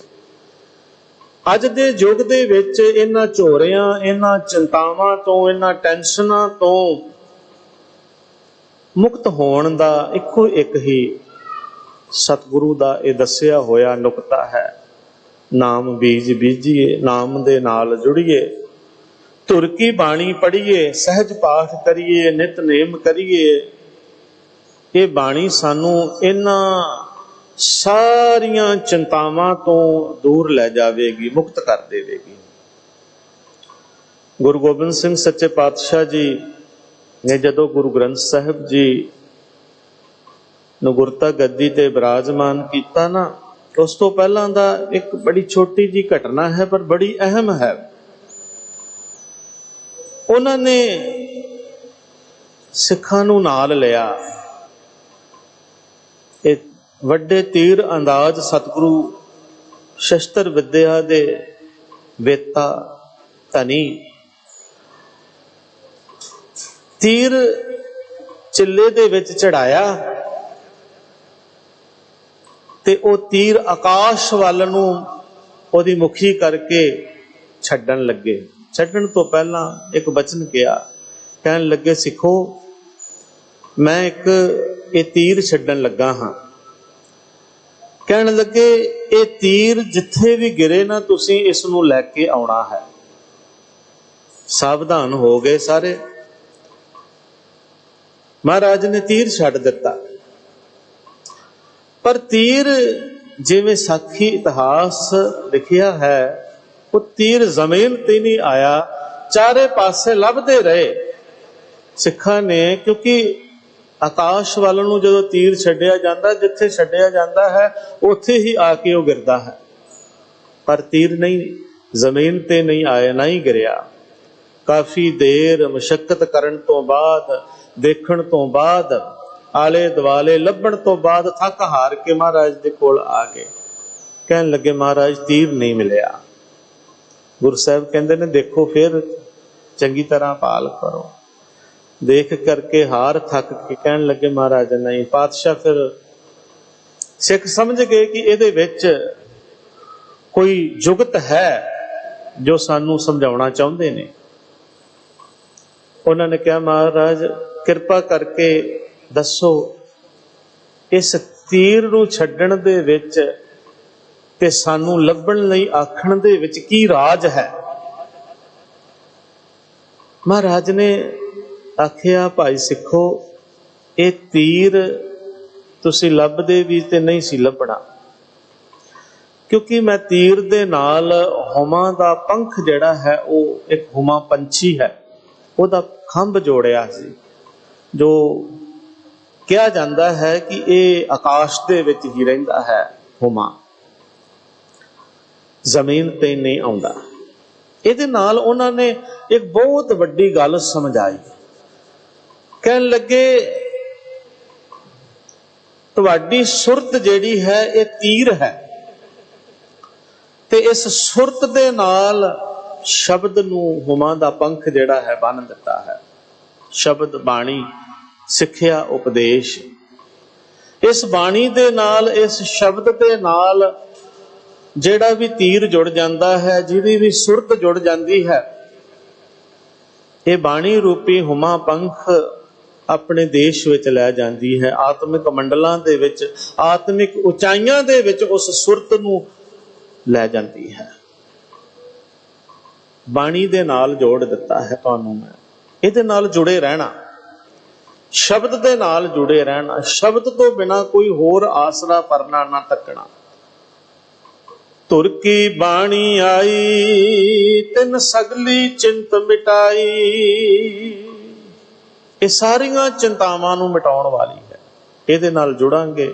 A: ਅੱਜ ਦੇ ਯੁੱਗ ਦੇ ਵਿੱਚ ਇਹਨਾਂ ਝੋਰਿਆਂ, ਇਹਨਾਂ ਚਿੰਤਾਵਾਂ ਤੋਂ, ਇਹਨਾਂ ਟੈਨਸ਼ਨਾਂ ਤੋਂ ਮੁਕਤ ਹੋਣ ਦਾ ਇੱਕੋ ਇੱਕ ਹੀ ਸਤਿਗੁਰੂ ਦਾ ਇਹ ਦੱਸਿਆ ਹੋਇਆ ਨੁਕਤਾ ਹੈ। ਨਾਮ ਬੀਜ ਬੀਜੀਏ, ਨਾਮ ਦੇ ਨਾਲ ਜੁੜੀਏ, ਧੁਰ ਕੀ ਬਾਣੀ ਪੜ੍ਹੀਏ, ਸਹਿਜ ਪਾਠ ਕਰੀਏ, ਨਿਤਨੇਮ ਕਰੀਏ। ਇਹ ਬਾਣੀ ਸਾਨੂੰ ਇਹਨਾਂ ਸਾਰੀਆਂ ਚਿੰਤਾਵਾਂ ਤੋਂ ਦੂਰ ਲੈ ਜਾਵੇਗੀ, ਮੁਕਤ ਕਰ ਦੇਵੇਗੀ। ਗੁਰੂ ਗੋਬਿੰਦ ਸਿੰਘ ਸੱਚੇ ਪਾਤਸ਼ਾਹ ਜੀ ਨੇ ਜਦੋਂ ਗੁਰੂ ਗ੍ਰੰਥ ਸਾਹਿਬ ਜੀ ਨੂੰ ਗੁਰਤਾ ਗੱਦੀ ਤੇ ਬਿਰਾਜਮਾਨ ਕੀਤਾ ਨਾ, ਉਸ ਤੋਂ ਪਹਿਲਾਂ ਦਾ ਇੱਕ ਬੜੀ ਛੋਟੀ ਜੀ ਘਟਨਾ ਹੈ, ਪਰ ਬੜੀ ਅਹਿਮ ਹੈ। ਉਹਨਾਂ ਨੇ ਸਿੱਖਾਂ ਨੂੰ ਨਾਲ ਲਿਆ। ਇਹ ਵੱਡੇ ਤੀਰ ਅੰਦਾਜ਼ ਸਤਿਗੁਰੂ ਸ਼ਸਤਰ ਵਿਦਿਆ ਦੇ ਵੇਤਾ ਧਨੀ, ਤੀਰ ਚਿੱਲੇ ਦੇ ਵਿੱਚ ਚੜਾਇਆ ਤੇ ਉਹ ਤੀਰ ਆਕਾਸ਼ ਵੱਲ ਨੂੰ ਉਹਦੀ ਮੁਖੀ ਕਰਕੇ ਛੱਡਣ ਲੱਗੇ। ਛੱਡਣ ਤੋਂ ਪਹਿਲਾਂ ਇੱਕ ਬਚਨ ਕਿਹਾ, ਕਹਿਣ ਲੱਗੇ, ਸਿੱਖੋ, ਮੈਂ ਇੱਕ ਇਹ ਤੀਰ ਛੱਡਣ ਲੱਗਾ ਹਾਂ। ਕਹਿਣ ਲੱਗੇ, ਇਹ ਤੀਰ ਜਿੱਥੇ ਵੀ ਗਿਰੇ ਨਾ, ਤੁਸੀਂ ਇਸ ਨੂੰ ਲੈ ਕੇ ਆਉਣਾ ਹੈ। ਸਾਵਧਾਨ ਹੋ ਗਏ ਸਾਰੇ। ਮਹਾਰਾਜ ਨੇ ਤੀਰ ਛੱਡ ਦਿੱਤਾ, ਪਰ ਤੀਰ ਜਿਵੇਂ ਸਾਖੀ ਇਤਿਹਾਸ ਲਿਖਿਆ ਹੈ, ਉਹ ਤੀਰ ਜ਼ਮੀਨ ਤੇ ਨਹੀਂ ਆਇਆ, ਚਾਰੇ ਪਾਸੇ ਲੱਭਦੇ ਰਹੇ ਸਿੱਖਾਂ ਨੇ। ਕਿਉਂਕਿ ਆਕਾਸ਼ ਵੱਲ ਨੂੰ ਜਦੋਂ ਤੀਰ ਛੱਡਿਆ ਜਾਂਦਾ, ਜਿੱਥੇ ਛੱਡਿਆ ਜਾਂਦਾ ਹੈ ਉੱਥੇ ਹੀ ਆ ਕੇ ਉਹ ਗਿਰਦਾ ਹੈ, ਪਰ ਤੀਰ ਨਹੀਂ, ਜ਼ਮੀਨ ਤੇ ਨਹੀਂ ਆਇਆ, ਨਾ ਹੀ ਗਿਰਿਆ। ਕਾਫੀ ਦੇਰ ਮੁਸ਼ੱਕਤ ਕਰਨ ਤੋਂ ਬਾਅਦ, ਦੇਖਣ ਤੋਂ ਬਾਅਦ, ਆਲੇ ਦੁਆਲੇ ਲੱਭਣ ਤੋਂ ਬਾਅਦ ਥੱਕ ਹਾਰ ਕੇ ਮਹਾਰਾਜ ਦੇ ਕੋਲ ਆ ਗਏ। ਕਹਿਣ ਲੱਗੇ, ਮਹਾਰਾਜ ਤੀਰ ਨਹੀਂ ਮਿਲਿਆ। ਗੁਰੂ ਸਾਹਿਬ ਕਹਿੰਦੇ ਨੇ, ਦੇਖੋ ਫਿਰ ਚੰਗੀ ਤਰ੍ਹਾਂ ਭਾਲ ਕਰੋ। ਦੇਖ ਕਰਕੇ ਹਾਰ ਥੱਕ ਕੇ ਕਹਿਣ ਲੱਗੇ, ਮਹਾਰਾਜ ਨਹੀਂ। ਪਾਤਸ਼ਾਹ ਫਿਰ ਸਿੱਖ ਸਮਝ ਗਏ ਕਿ ਇਹਦੇ ਵਿੱਚ ਕੋਈ ਜੁਗਤ ਹੈ ਜੋ ਸਾਨੂੰ ਸਮਝਾਉਣਾ ਚਾਹੁੰਦੇ ਨੇ। ਉਹਨਾਂ ਨੇ ਕਿਹਾ, ਮਹਾਰਾਜ ਕਿਰਪਾ ਕਰਕੇ ਦੱਸੋ, ਇਸ ਤੀਰ ਨੂੰ ਛੱਡਣ ਦੇ ਵਿੱਚ ਤੇ ਸਾਨੂੰ ਲੱਭਣ ਲਈ ਆਖਣ ਦੇ ਵਿੱਚ ਕੀ ਰਾਜ ਹੈ? ਮਹਾਰਾਜ ਨੇ ਆਖਿਆ, ਭਾਈ ਸਿੱਖੋ, ਇਹ ਤੀਰ ਤੁਸੀਂ ਲੱਭਦੇ ਵੀ ਤੇ ਨਹੀਂ ਸੀ ਲੱਭਣਾ, ਕਿਉਂਕਿ ਮੈਂ ਤੀਰ ਦੇ ਨਾਲ ਹੁਮਾਂ ਦਾ ਪੰਖ ਜਿਹੜਾ ਹੈ, ਉਹ ਇੱਕ ਹੁਮਾ ਪੰਛੀ ਹੈ, ਉਹਦਾ ਖੰਭ ਜੋੜਿਆ ਸੀ, ਜੋ ਕਿਹਾ ਜਾਂਦਾ ਹੈ ਕਿ ਇਹ ਆਕਾਸ਼ ਦੇ ਵਿੱਚ ਹੀ ਰਹਿੰਦਾ ਹੈ, ਹੁਮਾ ਜ਼ਮੀਨ ਤੇ ਨਹੀਂ ਆਉਂਦਾ। ਇਹਦੇ ਨਾਲ ਉਹਨਾਂ ਨੇ ਇੱਕ ਬਹੁਤ ਵੱਡੀ ਗੱਲ ਸਮਝਾਈ। ਕਹਿਣ ਲੱਗੇ ਤੁਹਾਡੀ ਸੁਰਤ ਜਿਹੜੀ ਹੈ ਇਹ ਤੀਰ ਹੈ, ਤੇ ਇਸ ਸੁਰਤ ਦੇ ਨਾਲ ਸ਼ਬਦ ਨੂੰ, ਹੁਮਾ ਦਾ ਪੰਖ ਜਿਹੜਾ ਹੈ ਬੰਨ ਦਿੱਤਾ ਹੈ। ਸ਼ਬਦ, ਬਾਣੀ, ਸਿੱਖਿਆ, ਉਪਦੇਸ਼, ਇਸ ਬਾਣੀ ਦੇ ਨਾਲ, ਇਸ ਸ਼ਬਦ ਦੇ ਨਾਲ ਜਿਹੜਾ ਵੀ ਤੀਰ ਜੁੜ ਜਾਂਦਾ ਹੈ, ਜਿਹਦੀ ਵੀ ਸੁਰਤ ਜੁੜ ਜਾਂਦੀ ਹੈ, ਇਹ ਬਾਣੀ ਰੂਪੀ ਹੁਮਾ ਪੰਖ ਆਪਣੇ ਦੇਸ਼ ਵਿੱਚ ਲੈ ਜਾਂਦੀ ਹੈ। ਆਤਮਿਕ ਮੰਡਲਾਂ ਦੇ ਵਿੱਚ, ਆਤਮਿਕ ਉਚਾਈਆਂ ਦੇ ਵਿੱਚ ਉਸ ਸੁਰਤ ਨੂੰ ਲੈ ਜਾਂਦੀ ਹੈ। ਬਾਣੀ ਦੇ ਨਾਲ ਜੋੜ ਦਿੱਤਾ ਹੈ ਤੁਹਾਨੂੰ ਮੈਂ। ਇਹਦੇ ਨਾਲ ਜੁੜੇ ਰਹਿਣਾ, ਸ਼ਬਦ ਦੇ ਨਾਲ ਜੁੜੇ ਰਹਿਣਾ, ਸ਼ਬਦ ਤੋਂ ਬਿਨਾਂ ਕੋਈ ਹੋਰ ਆਸਰਾ ਪਰਨਾ ਨਾ ਤੱਕਣਾ। ਤੁਰ ਕੀ ਬਾਣੀ ਆਈ ਤਿਨ ਸਗਲੀ ਚਿੰਤ ਮਿਟਾਈ, ਇਹ ਸਾਰੀਆਂ ਚਿੰਤਾਵਾਂ ਨੂੰ ਮਿਟਾਉਣ ਵਾਲੀ ਹੈ। ਇਹਦੇ ਨਾਲ ਜੁੜਾਂਗੇ,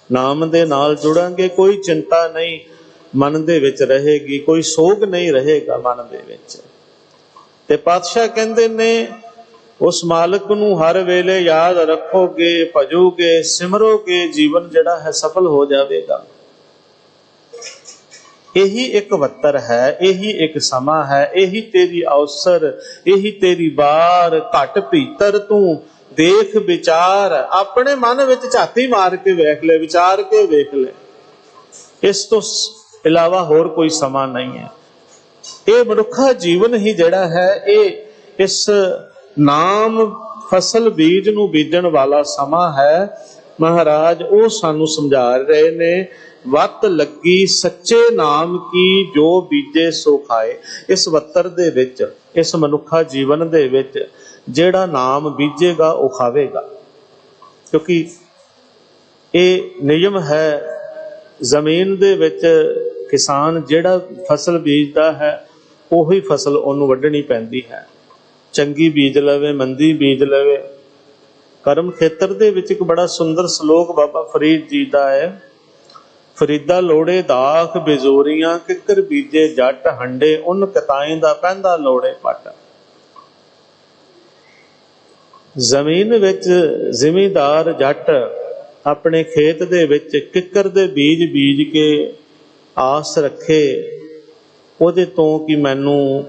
A: ਨਾਮ ਦੇ ਨਾਲ ਜੁੜਾਂਗੇ, ਕੋਈ ਚਿੰਤਾ ਨਹੀਂ ਮਨ ਦੇ ਵਿੱਚ ਰਹੇਗੀ, ਕੋਈ ਸੋਗ ਨਹੀਂ ਰਹੇਗਾ ਮਨ ਦੇ ਵਿੱਚ। ਤੇ ਪਾਤਸ਼ਾਹ ਕਹਿੰਦੇ ਨੇ ਉਸ ਮਾਲਕ ਨੂੰ ਹਰ ਵੇਲੇ ਯਾਦ ਰੱਖੋਗੇ, ਭਜੋਗੇ, ਸਿਮਰੋਗੇ, ਜੀਵਨ ਜਿਹੜਾ ਹੈ ਸਫਲ ਹੋ ਜਾਵੇਗਾ। ਇਹੀ ਇੱਕ ਵੱਤਰ ਹੈ, ਇਹੀ ਇੱਕ ਸਮਾਂ ਹੈ, ਇਹੀ ਤੇਰੀ ਅਵਸਰ, ਇਹੀ ਤੇਰੀ ਵਾਰ। ਘਟ ਭੀਤਰ ਤੂੰ ਦੇਖ ਵਿਚਾਰ, ਆਪਣੇ ਮਨ ਵਿੱਚ ਝਾਤੀ ਮਾਰ ਕੇ ਵੇਖ ਲੈ, ਵਿਚਾਰ ਕੇ ਵੇਖ ਲੈ। ਇਸ ਤੋਂ ਇਲਾਵਾ ਹੋਰ ਕੋਈ ਸਮਾਂ ਨਹੀਂ ਹੈ। ਇਹ ਮਨੁੱਖਾ ਜੀਵਨ ਹੀ ਜਿਹੜਾ ਹੈ, ਇਹ ਇਸ ਨਾਮ ਫਸਲ ਬੀਜ ਨੂੰ ਬੀਜਣ ਵਾਲਾ ਸਮਾਂ ਹੈ। ਮਹਾਰਾਜ ਉਹ ਸਾਨੂੰ ਸਮਝਾ ਰਹੇ ਨੇ, ਵੱਤ ਲੱਗੀ ਸੱਚੇ ਨਾਮ ਕੀ, ਜੋ ਬੀਜੇ ਸੋ ਖਾਏ। ਇਸ ਵੱਤਰ ਦੇ ਵਿੱਚ, ਇਸ ਮਨੁੱਖਾ ਜੀਵਨ ਦੇ ਵਿੱਚ ਜਿਹੜਾ ਨਾਮ ਬੀਜੇਗਾ ਉਹ ਖਾਵੇਗਾ, ਕਿਉਂਕਿ ਇਹ ਨਿਯਮ ਹੈ। ਜ਼ਮੀਨ ਦੇ ਵਿੱਚ ਕਿਸਾਨ ਜਿਹੜਾ ਫਸਲ ਬੀਜਦਾ ਹੈ, ਉਹੀ ਫਸਲ ਉਹਨੂੰ ਵੱਢਣੀ ਪੈਂਦੀ ਹੈ। ਚੰਗੀ ਬੀਜ ਲਵੇ, ਮੰਦੀ ਬੀਜ ਲਵੇ। ਕਰਮ ਖੇਤਰ ਦੇ ਵਿੱਚ ਇੱਕ ਬੜਾ ਸੁੰਦਰ ਸ਼ਲੋਕ ਬਾਬਾ ਫਰੀਦ ਜੀ ਦਾ ਹੈ। ਫਰੀਦਾ ਲੋੜੇ ਦਾਖ ਬਿਜੋਰੀਆਂ, ਕਿੱਕਰ ਬੀਜੇ ਜੱਟ ਹੰਡੇ, ਉਨ ਕਤਾਏ ਦਾ ਪੈਂਦਾ ਲੋੜੇ ਪੱਟ। ਜ਼ਮੀਨ ਵਿੱਚ ਜ਼ਿਮੀਂਦਾਰ ਜੱਟ ਆਪਣੇ ਖੇਤ ਦੇ ਵਿੱਚ ਕਿੱਕਰ ਦੇ ਬੀਜ ਬੀਜ ਕੇ ਆਸ ਰੱਖੇ ਉਹਦੇ ਤੋਂ ਕਿ ਮੈਨੂੰ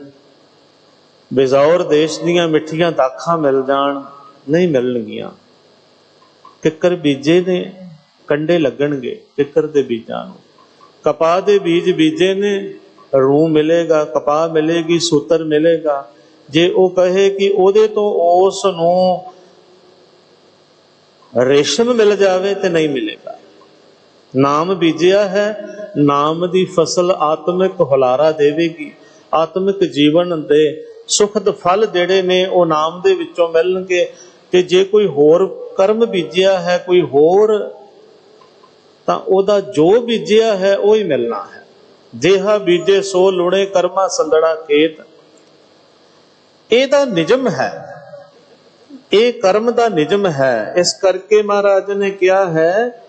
A: ਬੇਜ਼ੌਰ ਦੇਸ਼ ਦੀਆਂ ਮਿੱਠੀਆਂ ਦਾਖਾਂ ਮਿਲ ਜਾਣ, ਨਹੀਂ ਮਿਲਣਗੀਆਂ। ਕਿੱਕਰ ਬੀਜੇ ਨੇ, ਕੰਡੇ ਲੱਗਣਗੇ ਕਿੱਕਰ ਦੇ ਬੀਜਾਂ ਨੂੰ। ਕਪਾਹ ਦੇ ਬੀਜ ਬੀਜੇ ਨੇ, ਰੂੰ ਮਿਲੇਗਾ, ਕਪਾਹ ਮਿਲੇਗੀ, ਸੂਤਰ ਮਿਲੇਗਾ। ਜੇ ਉਹ ਕਹੇ ਕਿ ਉਹਦੇ ਤੋਂ ਉਸ ਨੂੰ ਰੇਸ਼ਮ ਮਿਲ ਜਾਵੇ ਤੇ ਨਹੀਂ ਮਿਲੇਗਾ। ਨਾਮ ਬੀਜਿਆ ਹੈ, ਨਾਮ ਦੀ ਫਸਲ ਆਤਮਿਕ ਹੁਲਾਰਾ ਦੇਵੇਗੀ। ਆਤਮਿਕ ਜੀਵਨ ਦੇ ਸੁਖਦ ਫਲ ਜਿਹੜੇ ਨੇ ਉਹ ਨਾਮ ਦੇ ਵਿੱਚੋਂ ਮਿਲਣਗੇ। ਤੇ ਜੇ ਕੋਈ ਹੋਰ ਕਰਮ ਬੀਜਿਆ ਹੈ, ਕੋਈ ਹੋਰ, ਤਾਂ ਉਹਦਾ ਜੋ ਬੀਜਿਆ ਹੈ ਉਹ ਹੀ ਮਿਲਣਾ ਹੈ। ਜਿਹਾ ਬੀਜੇ ਸੋ ਲੁਣੇ, ਕਰਮਾ ਸੰਦੜਾ ਖੇਤ। ਇਹਦਾ ਨਿਯਮ ਹੈ, ਇਹ ਕਰਮ ਦਾ ਨਿਯਮ ਹੈ। ਇਸ ਕਰਕੇ ਮਹਾਰਾਜ ਨੇ ਕਿਹਾ ਹੈ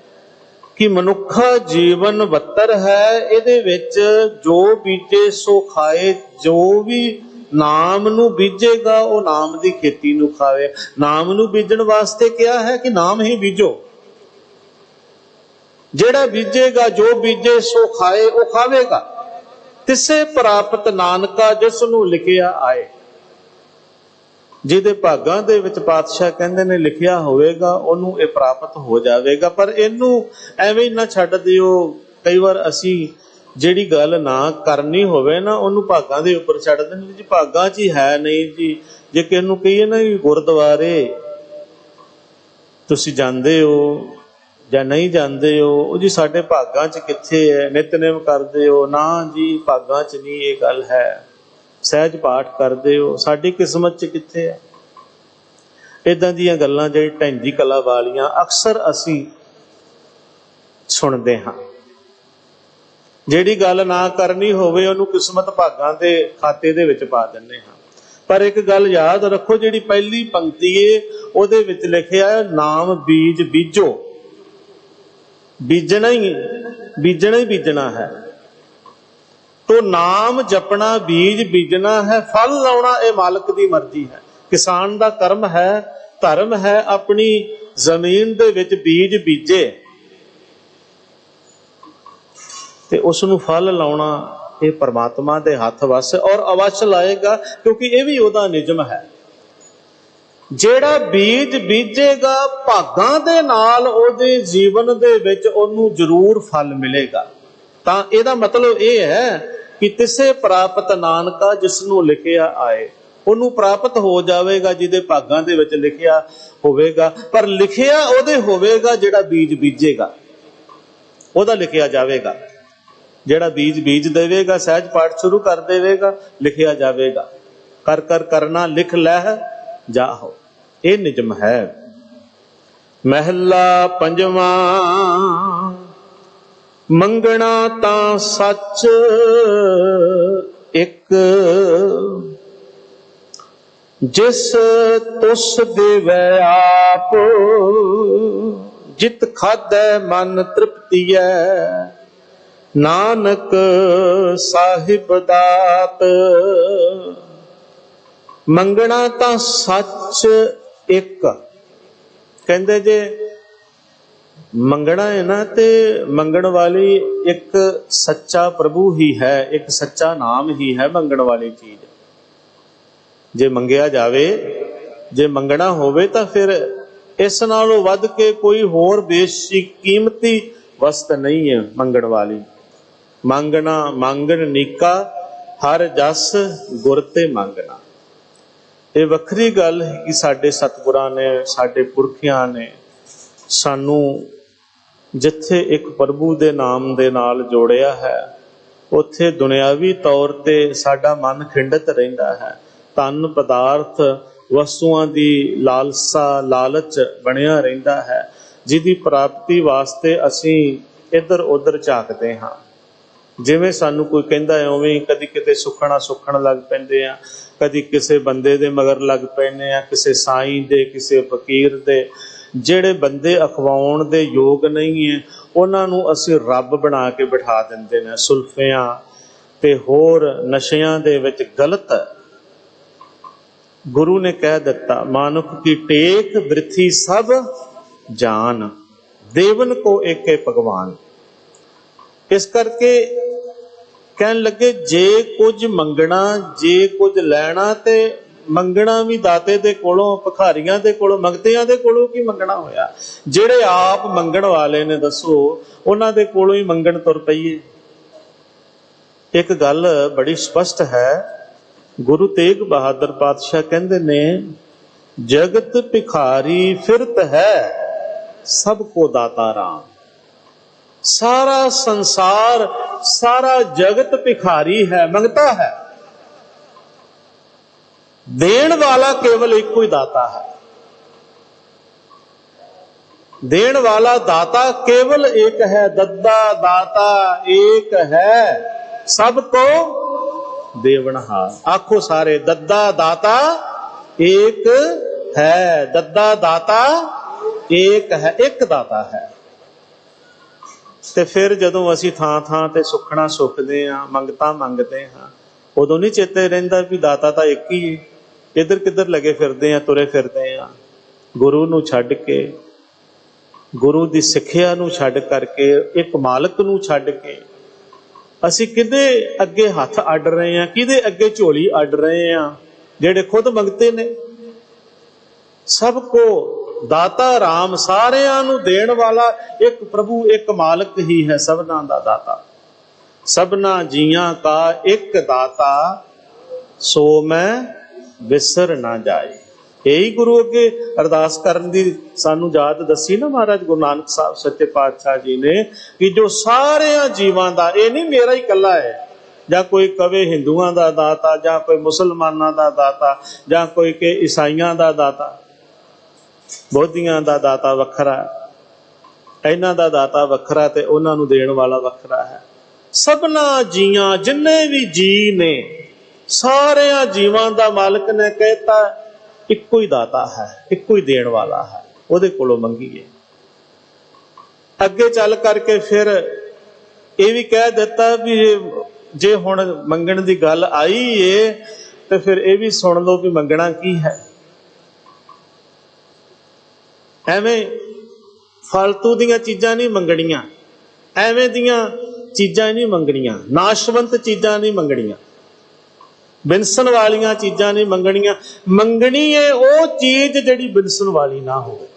A: ਕਿ ਮਨੁੱਖਾ ਜੀਵਨ ਵੱਤਰ ਹੈ, ਇਹਦੇ ਵਿੱਚ ਜੋ ਬੀਜੇ ਸੋ ਖਾਏ। ਜੋ ਵੀ ਨਾਮ ਨੂੰ ਬੀਜੇਗਾ ਉਹ ਨਾਮ ਦੀ ਖੇਤੀ ਨੂੰ ਖਾਵੇ। ਨਾਮ ਨੂੰ ਬੀਜਣ ਵਾਸਤੇ ਕਿਹਾ ਹੈ ਕਿ ਨਾਮ ਹੀ ਬੀਜੋ। ਜਿਹੜਾ ਬੀਜੇਗਾ, ਜੋ ਬੀਜੇ ਸੋ ਖਾਏ, ਉਹ ਖਾਵੇਗਾ। ਤਿਸੇ ਪ੍ਰਾਪਤ ਨਾਨਕਾ, ਜਿਸ ਨੂੰ ਲਿਖਿਆ ਆਏ। ਜਿਹਦੇ ਭਾਗਾਂ ਦੇ ਵਿੱਚ ਪਾਤਸ਼ਾਹ ਕਹਿੰਦੇ ਨੇ ਲਿਖਿਆ ਹੋਵੇਗਾ, ਉਹਨੂੰ ਇਹ ਪ੍ਰਾਪਤ ਹੋ ਜਾਵੇਗਾ। ਪਰ ਇਹਨੂੰ ਐਵੇਂ ਨਾ ਛੱਡ ਦਿਓ। ਕਈ ਵਾਰ ਅਸੀਂ ਜਿਹੜੀ ਗੱਲ ਨਾ ਕਰਨੀ ਹੋਵੇ ਨਾ, ਉਹਨੂੰ ਭਾਗਾਂ ਦੇ ਉੱਪਰ ਛੱਡ ਦਿੰਦੇ ਜੀ, ਭਾਗਾਂ 'ਚ ਹੀ ਹੈ ਨਹੀਂ ਜੀ। ਜੇ ਕਿਸੇ ਨੂੰ ਕਹੀਏ ਨਾ ਵੀ ਗੁਰਦੁਆਰੇ ਤੁਸੀਂ ਜਾਂਦੇ ਹੋ ਜਾਂ ਨਹੀਂ ਜਾਂਦੇ ਹੋ, ਉਹ ਜੀ ਸਾਡੇ ਭਾਗਾਂ 'ਚ ਕਿੱਥੇ ਹੈ, ਨਿਤਨੇਮ ਕਰਦੇ ਹੋ? ਨਾ ਜੀ, ਭਾਗਾਂ 'ਚ ਨਹੀਂ ਇਹ ਗੱਲ ਹੈ। ਸਹਿਜ ਪਾਠ ਕਰਦੇ ਹੋ, ਸਾਡੀ ਕਿਸਮਤ 'ਚ ਕਿੱਥੇ ਹੈ? ਇੱਦਾਂ ਦੀਆਂ ਗੱਲਾਂ ਜਿਹੜੀ ਢੈਂਜੀ ਕਲਾ ਵਾਲੀਆਂ ਅਕਸਰ ਅਸੀਂ ਸੁਣਦੇ ਹਾਂ। ਜਿਹੜੀ ਗੱਲ ਨਾ ਕਰਨੀ ਹੋਵੇ ਉਹਨੂੰ ਕਿਸਮਤ ਭਾਗਾਂ ਦੇ ਖਾਤੇ ਦੇ ਵਿੱਚ ਪਾ ਦਿੰਦੇ ਹਾਂ। पर एक गल याद रखो, जिहड़ी पहली पंक्ति है उहदे विच लिखिआ है नाम बीज बीजो, बीजना ही बीजना है। तो नाम जपना, बीज बीजना है, फल लाउणा ये मालिक की मर्जी है। किसान का कर्म है, धर्म है, अपनी जमीन दे विच बीज बीजे ते उसनूं फल लाउणा ये परमात्मा दे हथ वस है, और अवश्य लाएगा, क्योंकि ये भी उहदा निजम है। जेड़ा बीज बीजेगा भागां दे नाल उहदे जीवन दे विच उहनूं जरूर फल मिलेगा। तां इहदा मतलब ये है कि तिसे प्राप्त नानका जिसनूं लिखिआ आए, उहनूं प्राप्त हो जाएगा जिहदे भागां दे विच लिखिआ होवेगा। पर लिखिआ उहदे होवेगा जेड़ा बीज बीजेगा, उहदा लिखिआ जावेगा। जेड़ा बीज बीज देवेगा, सहज पाठ शुरू कर देवेगा, लिखिआ जावेगा। कर कर करना लिख लह जाहो, ये निजम है। महला पंजवा। मंगना तां सच एक, जिस तुस देवै आप, जित खादै मन तृप्तियै, नानक साहिब दात। मंगना तां सच एक, कहंदे जे मंगना है ना, ते मंगण वाली एक सच्चा प्रभु ही है, एक सच्चा नाम ही है मंगण वाली चीज। जे मंगिया जावे, जे मंगना होवे तां फिर इस नालों वध के कोई होर बेशी कीमती वस्त नहीं है मंगण वाली। मंगना मंगन नीका, हर जस गुर ते मंगना। ये वखरी गल है कि साडे सतगुरां ने, साडे पुरखियां ने सानू जिथे एक प्रभु दे नाम दे नाल जोड़िया है, उत्थे दुनियावी तौर ते साडा मन खिंडत रहिंदा है। धन पदार्थ वस्तुआं दी लालसा लालच बनिया रहिंदा है, जिहदी प्राप्ति वास्ते असीं इधर उधर झाकदे हां। जिवें सानू कोई कहंदा है उवें कदी किते सुखण लग पैंदे आ, कदी किसे बंदे दे मगर लग पैंदे आ, किसे साईं दे, किसे फकीर दे। ਜਿਹੜੇ ਬੰਦੇ ਅਖਵਾਉਣ ਦੇ ਯੋਗ ਨਹੀਂ ਹੈ, ਉਹਨਾਂ ਨੂੰ ਅਸੀਂ ਰੱਬ ਬਣਾ ਕੇ ਬਿਠਾ ਦਿੰਦੇ ਨੇ। ਸੁਲਫਿਆਂ ਤੇ ਹੋਰ ਨਸ਼ਿਆਂ ਦੇ ਵਿੱਚ ਗਲਤ ਗੁਰੂ ਨੇ ਕਹਿ ਦਿੱਤਾ, ਮਾਨੁਖ ਕੀ ਟੇਕ ਬ੍ਰਿਥੀ ਸਭ ਜਾਨ, ਦੇਵਨ ਕੋ ਏਕੇ ਭਗਵਾਨ। ਇਸ ਕਰਕੇ ਕਹਿਣ ਲੱਗੇ ਜੇ ਕੁਝ ਮੰਗਣਾ, ਜੇ ਕੁਝ ਲੈਣਾ ਤੇ ਮੰਗਣਾ ਵੀ ਦਾਤੇ ਦੇ ਕੋਲੋਂ, ਭਿਖਾਰੀਆਂ ਦੇ ਕੋਲੋਂ, ਮੰਗਤਿਆਂ ਦੇ ਕੋਲੋਂ ਕੀ ਮੰਗਣਾ ਹੋਇਆ। ਜਿਹੜੇ ਆਪ ਮੰਗਣ ਵਾਲੇ ਨੇ ਦੱਸੋ, ਉਹਨਾਂ ਦੇ ਕੋਲੋਂ ਹੀ ਮੰਗਣ ਤੁਰ ਪਈਏ। ਇੱਕ ਗੱਲ ਬੜੀ ਸਪਸ਼ਟ ਹੈ, ਗੁਰੂ ਤੇਗ ਬਹਾਦਰ ਪਾਤਸ਼ਾਹ ਕਹਿੰਦੇ ਨੇ, ਜਗਤ ਭਿਖਾਰੀ ਫਿਰਤ ਹੈ, ਸਭ ਕੋ ਦਾਤਾ ਰਾਮ। सारा संसार, सारा जगत भिखारी है, मंगता है। देण वाला केवल एक ही दाता है। देण वाला दाता केवल एक है, दद्दा दाता एक है, सबको देवनहार। आखो सारे, दद्दा दाता एक है, दद्दा दाता एक है, एक दाता है। ਤੇ ਫਿਰ ਜਦੋਂ ਅਸੀਂ ਥਾਂ ਥਾਂ ਤੇ ਸੁੱਖਣਾ ਸੁੱਖਦੇ ਹਾਂ, ਮੰਗਤਾ ਮੰਗਦੇ ਹਾਂ, ਉਦੋਂ ਨਹੀਂ ਚੇਤੇ ਰਹਿੰਦਾ ਵੀ ਦਾਤਾ ਤਾਂ ਇੱਕ ਹੀ ਹੈ। ਇੱਧਰ ਕਿੱਧਰ ਲੱਗੇ ਫਿਰਦੇ ਆ, ਤੁਰੇ ਫਿਰਦੇ ਆ। ਗੁਰੂ ਨੂੰ ਛੱਡ ਕੇ, ਗੁਰੂ ਦੀ ਸਿੱਖਿਆ ਨੂੰ ਛੱਡ ਕਰਕੇ, ਇੱਕ ਮਾਲਕ ਨੂੰ ਛੱਡ ਕੇ ਅਸੀਂ ਕਿਹਦੇ ਅੱਗੇ ਹੱਥ ਅੱਡ ਰਹੇ ਹਾਂ, ਕਿਹਦੇ ਅੱਗੇ ਝੋਲੀ ਅੱਡ ਰਹੇ ਹਾਂ, ਜਿਹੜੇ ਖੁਦ ਮੰਗਤੇ ਨੇ। ਸਭ ਕੋ दाता राम, सारियां नूं देण वाला एक प्रभु, एक मालिक ही है, सबना दा दाता। सबना जियां का एक दाता, सो मैं विसर ना जाए। यही गुरु अगे अरदास करन दी सानू जात दसी ना महाराज गुरु नानक साहब सच्चे पातशाह जी ने, कि जो सारियां जीवां दा, ये नहीं मेरा ही कला है, ਜਾਂ कोई कवे हिंदुआं दा दाता, ਜਾਂ कोई मुसलमानां दा दाता, ਜਾਂ कोई के ईसाइयां दा दाता, ਬੋਧੀਆਂ ਦਾ ਦਾਤਾ ਵੱਖਰਾ, ਇਹਨਾਂ ਦਾ ਦਾਤਾ ਵੱਖਰਾ ਤੇ ਉਹਨਾਂ ਨੂੰ ਦੇਣ ਵਾਲਾ ਵੱਖਰਾ ਹੈ। ਸਭਨਾ ਜੀਆਂ, ਜਿੰਨੇ ਵੀ ਜੀ ਨੇ, ਸਾਰਿਆਂ ਜੀਵਾਂ ਦਾ ਮਾਲਕ ਨੇ ਕਹਿਤਾ ਇੱਕੋ ਹੀ ਦਾਤਾ ਹੈ, ਇੱਕੋ ਹੀ ਦੇਣ ਵਾਲਾ ਹੈ, ਉਹਦੇ ਕੋਲੋਂ ਮੰਗੀਏ। ਅੱਗੇ ਚੱਲ ਕਰਕੇ ਫਿਰ ਇਹ ਵੀ ਕਹਿ ਦਿੱਤਾ ਵੀ ਜੇ ਹੁਣ ਮੰਗਣ ਦੀ ਗੱਲ ਆਈ ਏ ਤੇ ਫਿਰ ਇਹ ਵੀ ਸੁਣ ਲਓ ਵੀ ਮੰਗਣਾ ਕੀ ਹੈ। ਐਵੇਂ ਫालतू ਦੀਆਂ ਚੀਜ਼ਾਂ ਨਹੀਂ ਮੰਗਣੀਆਂ, ਐਵੇਂ ਦੀਆਂ ਚੀਜ਼ਾਂ ਨਹੀਂ ਮੰਗਣੀਆਂ, ਨਾਸ਼ਵੰਤ ਚੀਜ਼ਾਂ ਨਹੀਂ ਮੰਗਣੀਆਂ, ਬਿਨਸਣ ਵਾਲੀਆਂ ਚੀਜ਼ਾਂ ਨਹੀਂ ਮੰਗਣੀਆਂ। ਮੰਗਣੀ ਏ ਉਹ ਚੀਜ਼ ਜਿਹੜੀ ਬਿਨਸਣ ਵਾਲੀ ਨਾ ਹੋਵੇ,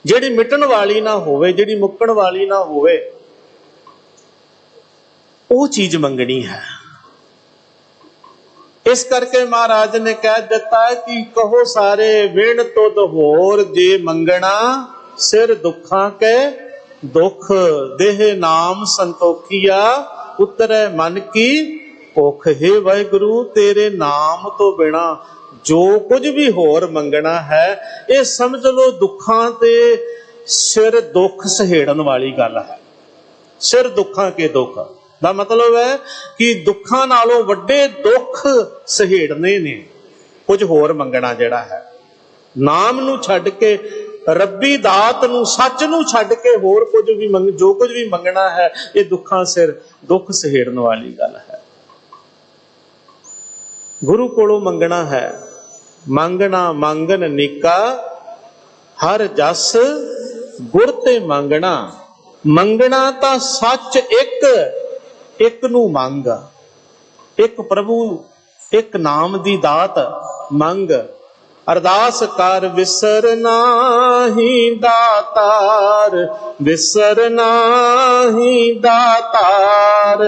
A: ਜਿਹੜੀ ਮਿਟਣ ਵਾਲੀ ਨਾ ਹੋਵੇ, ਜਿਹੜੀ ਮੁੱਕਣ ਵਾਲੀ ਨਾ ਹੋਵੇ, ਉਹ ਚੀਜ਼ ਮੰਗਣੀ ਹੈ। ਇਸ ਕਰਕੇ ਮਹਾਰਾਜ ਨੇ ਕਹਿ ਦਿੱਤਾ ਕਿ ਕਹੋ ਸਾਰੇ ਵਿਣ ਤੁਧ ਹੋਰ, ਜੇ ਮੰਗਣਾ ਸਿਰ ਦੁੱਖਾਂ ਕੇ ਦੁੱਖ, ਦੇਹ ਨਾਮ ਸੰਤੋਖੀਆ ਉਤਰੈ ਮਨ ਕੀ ਭੁੱਖ। ਹੈ ਵਾਹਿਗੁਰੂ ਤੇਰੇ ਨਾਮ ਤੋਂ ਬਿਨਾ ਜੋ ਕੁਝ ਵੀ ਹੋਰ ਮੰਗਣਾ ਹੈ ਇਹ ਸਮਝ ਲਓ ਦੁੱਖਾਂ ਤੇ ਸਿਰ ਦੁੱਖ ਸਹੇੜਨ ਵਾਲੀ ਗੱਲ ਹੈ। ਸਿਰ ਦੁੱਖਾਂ ਕੇ ਦੁੱਖ ਦਾ ਮਤਲਬ ਹੈ ਕਿ ਦੁੱਖਾਂ ਨਾਲੋਂ ਵੱਡੇ ਦੁੱਖ ਸਹੇੜਨੇ ਨੇ ਕੁਝ ਹੋਰ ਮੰਗਣਾ ਜਿਹੜਾ ਹੈ। ਨਾਮ ਨੂੰ ਛੱਡ ਕੇ, ਰੱਬੀ ਦਾਤ ਨੂੰ, ਸੱਚ ਨੂੰ ਛੱਡ ਕੇ ਹੋਰ ਕੁਝ ਵੀ ਜੋ ਕੁਝ ਵੀ ਮੰਗਣਾ ਹੈ ਇਹ ਦੁੱਖਾਂ ਸਿਰ ਦੁੱਖ ਸਹੇੜਨ ਵਾਲੀ ਗੱਲ ਹੈ। ਗੁਰੂ ਕੋਲੋਂ ਮੰਗਣਾ ਹੈ। ਮੰਗਣਾ ਮੰਗਨ ਨੀਕਾ ਹਰ ਜਸ ਗੁਰ ਤੇ ਮੰਗਣਾ। ਮੰਗਣਾ ਤਾਂ ਸੱਚ ਇੱਕ ਨੂੰ ਮੰਗ, ਇੱਕ ਪ੍ਰਭੂ, ਇੱਕ ਨਾਮ ਦੀ ਦਾਤ ਮੰਗ। ਅਰਦਾਸ ਕਰ ਵਿਸਰ ਨਾਹੀ ਦਾਤਾਰ, ਵਿਸਰ ਨਾਹੀ ਦਾਤਾਰ।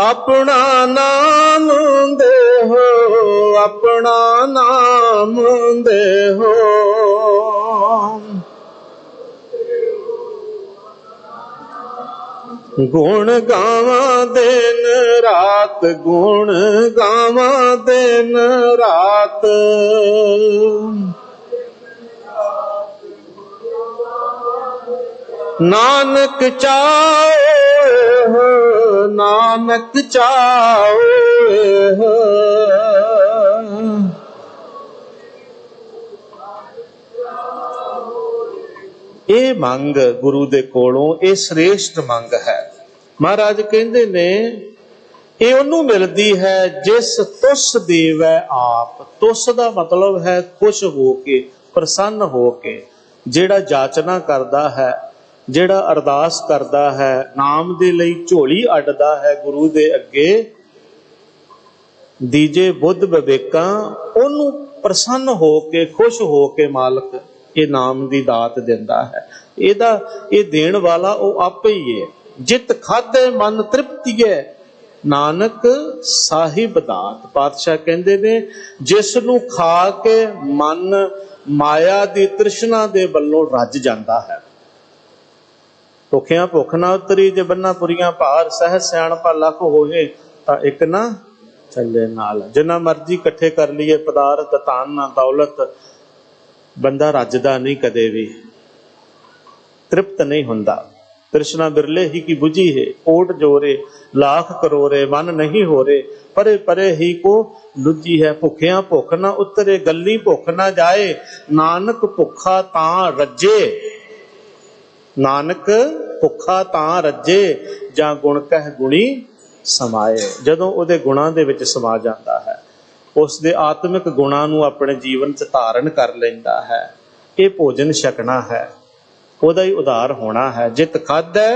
A: ਆਪਣਾ ਨਾਮ ਦੇਹੋ, ਆਪਣਾ ਨਾਮ ਦੇਹੋ। ਗੁਣ ਗਾਵਾਂ ਦਿਨ ਰਾਤ, ਗੁਣ ਗਾਵਾਂ ਦਿਨ ਰਾਤ। ਨਾਨਕ ਚਾਹੇ ਹੋ, ਨਾਨਕ ਚਾਹੇ ਹੋ। ਇਹ ਮੰਗ ਗੁਰੂ ਦੇ ਕੋਲੋਂ, ਇਹ ਸ੍ਰੇਸ਼ਟ ਮੰਗ ਹੈ। ਮਹਾਰਾਜ ਕਹਿੰਦੇ ਨੇ ਇਹ ਉਹਨੂੰ ਮਿਲਦੀ ਹੈ ਜਿਸ ਤੁਸ ਦੇਵੈ ਆਪ। ਤੁਸ ਦਾ ਮਤਲਬ ਹੈ ਖੁਸ਼ ਹੋ ਕੇ, ਪ੍ਰਸੰਨ ਹੋ ਕੇ। ਜਿਹੜਾ ਜਾਚਨਾ ਕਰਦਾ ਹੈ, ਜਿਹੜਾ ਅਰਦਾਸ ਕਰਦਾ ਹੈ, ਨਾਮ ਦੇ ਲਈ ਝੋਲੀ ਅੱਡਦਾ ਹੈ ਗੁਰੂ ਦੇ ਅੱਗੇ, ਦੀਜੇ ਬੁੱਧ ਵਿਵੇਕਾਂ, ਉਹਨੂੰ ਪ੍ਰਸੰਨ ਹੋ ਕੇ, ਖੁਸ਼ ਹੋ ਕੇ ਮਾਲਕ ਇਹ ਨਾਮ ਦੀ ਦਾਤ ਦਿੰਦਾ ਹੈ। ਇਹ ਦੇਣ ਵਾਲਾ ਉਹ ਆਪੇ ਹੀ ਹੈ। ਜਿਤ ਖਾਧੇ ਮਨ ਤ੍ਰਿਪਤੀਏ ਨਾਨਕ ਸਾਹਿਬ ਦਾਤ। ਪਾਤਸ਼ਾਹ ਕਹਿੰਦੇ ਨੇ ਜਿਸ ਨੂੰ ਖਾ ਕੇ ਮਨ ਮਾਇਆ ਦੀ ਤ੍ਰਿਸ਼ਨਾ ਦੇ ਵੱਲੋਂ ਰੱਜ ਜਾਂਦਾ ਹੈ। ਭੁੱਖਿਆਂ ਭੁੱਖ ਨਾ ਉਤਰੀ, ਜੇ ਬੰਨਾ ਪੁਰੀਆਂ ਭਾਰ, ਸਹਿ ਸਿਆਣਪਾ ਲੱਖ ਹੋਏ ਤਾਂ ਇੱਕ ਨਾ ਚੱਲੇ ਨਾਲ। ਜਿੰਨਾ ਮਰਜ਼ੀ ਇਕੱਠੇ ਕਰ ਲਈਏ ਪਦਾਰਥ, ਧਨ ਨਾ ਦੌਲਤ, ਬੰਦਾ ਰੱਜਦਾ ਨਹੀਂ, ਕਦੇ ਵੀ ਤ੍ਰਿਪਤ ਨਹੀਂ ਹੁੰਦਾ। ਤ੍ਰਿਸ਼ਨਾ ਬਿਰਲੇ ਹੀ ਕੀ ਬੁਝੀ ਹੈ, ਕੋਟ ਜੋਰੇ लाख करोरे मन नहीं हो रे, परे परे ही को लुझी है। भुखिया भुख ना उतरे, गली भुख ना जाए, नानक भुखा तां रजे। नानक भुखा तां रजे, जां गुण कह गुणी समाए। जदों उहदे गुणां दे विच समा जाता है, उस दे आत्मिक गुणां नूं अपने जीवन च धारण कर लैंदा है। ये भोजन छकना है, उहदा ही उधार होना है। जित खाधै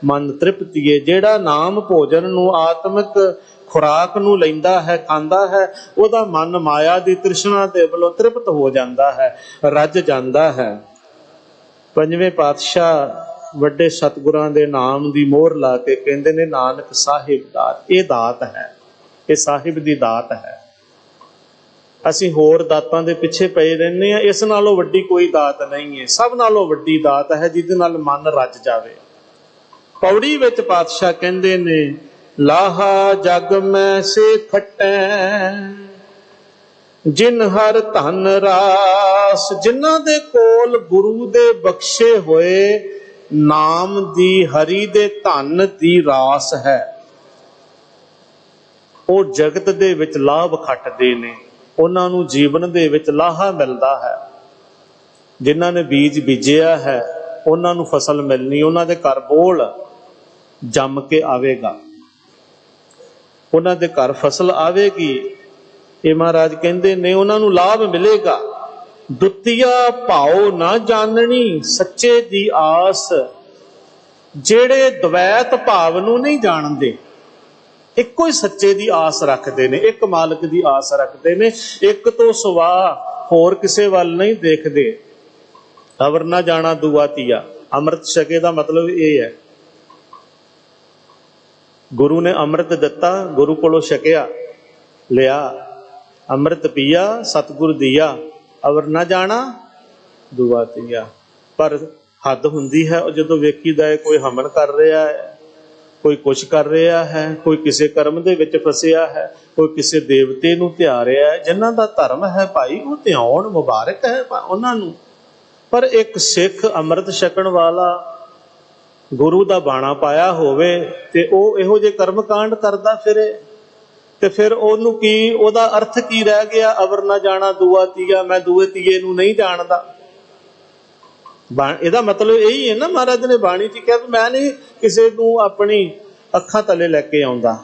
A: मन तृप्तिए, जेड़ा नाम भोजन नूं आत्मिक खुराक नूं लैंदा है, खांदा है, उहदा मन माया दी तृष्णा दे वल्लों तृप्त हो जाता है, रज जाता है। पंजवें पातशाह वड्डे सतगुरां दे नाम दी मोहर ला के कहंदे ने नानक साहिब दात। ये दात है, ये साहिब दी दात है। ਅਸੀਂ ਹੋਰ ਦਾਤਾਂ ਦੇ ਪਿੱਛੇ ਪਏ ਰਹਿੰਦੇ ਆ, ਇਸ ਨਾਲੋਂ ਵੱਡੀ ਕੋਈ ਦਾਤ ਨਹੀਂ ਹੈ। ਸਭ ਨਾਲੋਂ ਵੱਡੀ ਦਾਤ ਹੈ ਜਿਹਦੇ ਨਾਲ ਮਨ ਰੱਜ ਜਾਵੇ। ਪੌੜੀ ਵਿੱਚ ਪਾਤਸ਼ਾਹ ਕਹਿੰਦੇ ਨੇ ਲਾਹਾ ਜਗ ਮੈਂ ਸੇ ਖਟੈ, ਜਿਨ ਹਰ ਧਨ ਰਾਸ। ਜਿਨ੍ਹਾਂ ਦੇ ਕੋਲ ਗੁਰੂ ਦੇ ਬਖਸ਼ੇ ਹੋਏ ਨਾਮ ਦੀ, ਹਰੀ ਦੇ ਧਨ ਦੀ ਰਾਸ ਹੈ, ਉਹ ਜਗਤ ਦੇ ਵਿੱਚ ਲਾਭ ਖੱਟਦੇ ਨੇ, ਉਹਨਾਂ ਨੂੰ ਜੀਵਨ ਦੇ ਵਿੱਚ ਲਾਹਾ ਮਿਲਦਾ ਹੈ। ਜਿਨ੍ਹਾਂ ਨੇ ਬੀਜ ਬੀਜਿਆ ਹੈ ਉਹਨਾਂ ਨੂੰ ਫਸਲ ਮਿਲਣੀ, ਉਹਨਾਂ ਦੇ ਘਰ ਬੋਲ ਜੰਮ ਕੇ ਆਵੇਗਾ, ਉਹਨਾਂ ਦੇ ਘਰ ਫਸਲ ਆਵੇਗੀ। ਇਹ ਮਹਾਰਾਜ ਕਹਿੰਦੇ ਨੇ ਉਹਨਾਂ ਨੂੰ ਲਾਭ ਮਿਲੇਗਾ। ਦੁਤੀਆ ਭਾਉ ਨਾ ਜਾਣਨੀ, ਸੱਚੇ ਦੀ ਆਸ। ਜਿਹੜੇ ਦਵੈਤ ਭਾਵ ਨੂੰ ਨਹੀਂ ਜਾਣਦੇ, ਇੱਕੋ ਹੀ ਸੱਚੇ ਦੀ ਆਸ ਰੱਖਦੇ ਨੇ, ਇੱਕ ਮਾਲਕ ਦੀ ਆਸ ਰੱਖਦੇ ਨੇ, ਇੱਕ ਤੋਂ ਸਿਵਾ ਹੋਰ ਕਿਸੇ ਵੱਲ ਨਹੀਂ ਦੇਖਦੇ। ਅਵਰ ਨਾ ਜਾਣਾ ਦੂਆ ਤੀਆ। ਅੰਮ੍ਰਿਤ ਛਕੇ ਦਾ ਮਤਲਬ ਇਹ ਹੈ, ਗੁਰੂ ਨੇ ਅੰਮ੍ਰਿਤ ਦਿੱਤਾ, ਗੁਰੂ ਕੋਲੋਂ ਛਕਿਆ, ਲਿਆ, ਅੰਮ੍ਰਿਤ ਪੀਆ, ਸਤਿਗੁਰ ਦੀਆ, ਅਵਰ ਨਾ ਜਾਣਾ ਦੂਆ ਤੀਆ। ਪਰ ਹੱਦ ਹੁੰਦੀ ਹੈ, ਉਹ ਜਦੋਂ ਵੇਖੀਦਾ ਹੈ ਕੋਈ ਹਮਨ ਕਰ ਰਿਹਾ ਹੈ, ਕੋਈ ਕੁਛ ਕਰ ਰਿਹਾ ਹੈ, ਕੋਈ ਕਿਸੇ ਕਰਮ ਦੇ ਵਿੱਚ ਫਸਿਆ ਹੈ, ਕੋਈ ਕਿਸੇ ਦੇਵਤੇ ਨੂੰ ਧਿਆ ਰਿਹਾ ਹੈ, ਜਿਨ੍ਹਾਂ ਦਾ ਧਰਮ ਹੈ ਭਾਈ ਉਹ ਧਿਆਉਣ, ਮੁਬਾਰਕ ਹੈ ਉਹਨਾਂ ਨੂੰ। ਪਰ ਇੱਕ ਸਿੱਖ ਅੰਮ੍ਰਿਤ ਛਕਣ ਵਾਲਾ, ਗੁਰੂ ਦਾ ਬਾਣਾ ਪਾਇਆ ਹੋਵੇ ਤੇ ਉਹ ਇਹੋ ਜਿਹੇ ਕਰਮ ਕਾਂਡ ਕਰਦਾ ਫਿਰੇ, ਤੇ ਫਿਰ ਉਹਨੂੰ ਕੀ, ਉਹਦਾ ਅਰਥ ਕੀ ਰਹਿ ਗਿਆ? ਅਵਰ ਨਾ ਜਾਣਾ ਦੂਆ ਤੀਆ, ਮੈਂ ਦੂਏ ਤੀਏ ਨੂੰ ਨਹੀਂ ਜਾਣਦਾ। ਇਹਦਾ ਮਤਲਬ ਇਹੀ ਹੈ ਨਾ, ਮਹਾਰਾਜ ਨੇ ਬਾਣੀ ਚ ਕਿਹਾ ਮੈਂ ਨਹੀਂ ਕਿਸੇ ਨੂੰ ਆਪਣੀ ਅੱਖਾਂ ਤਲੇ ਲੈ ਕੇ ਆਉਂਦਾ।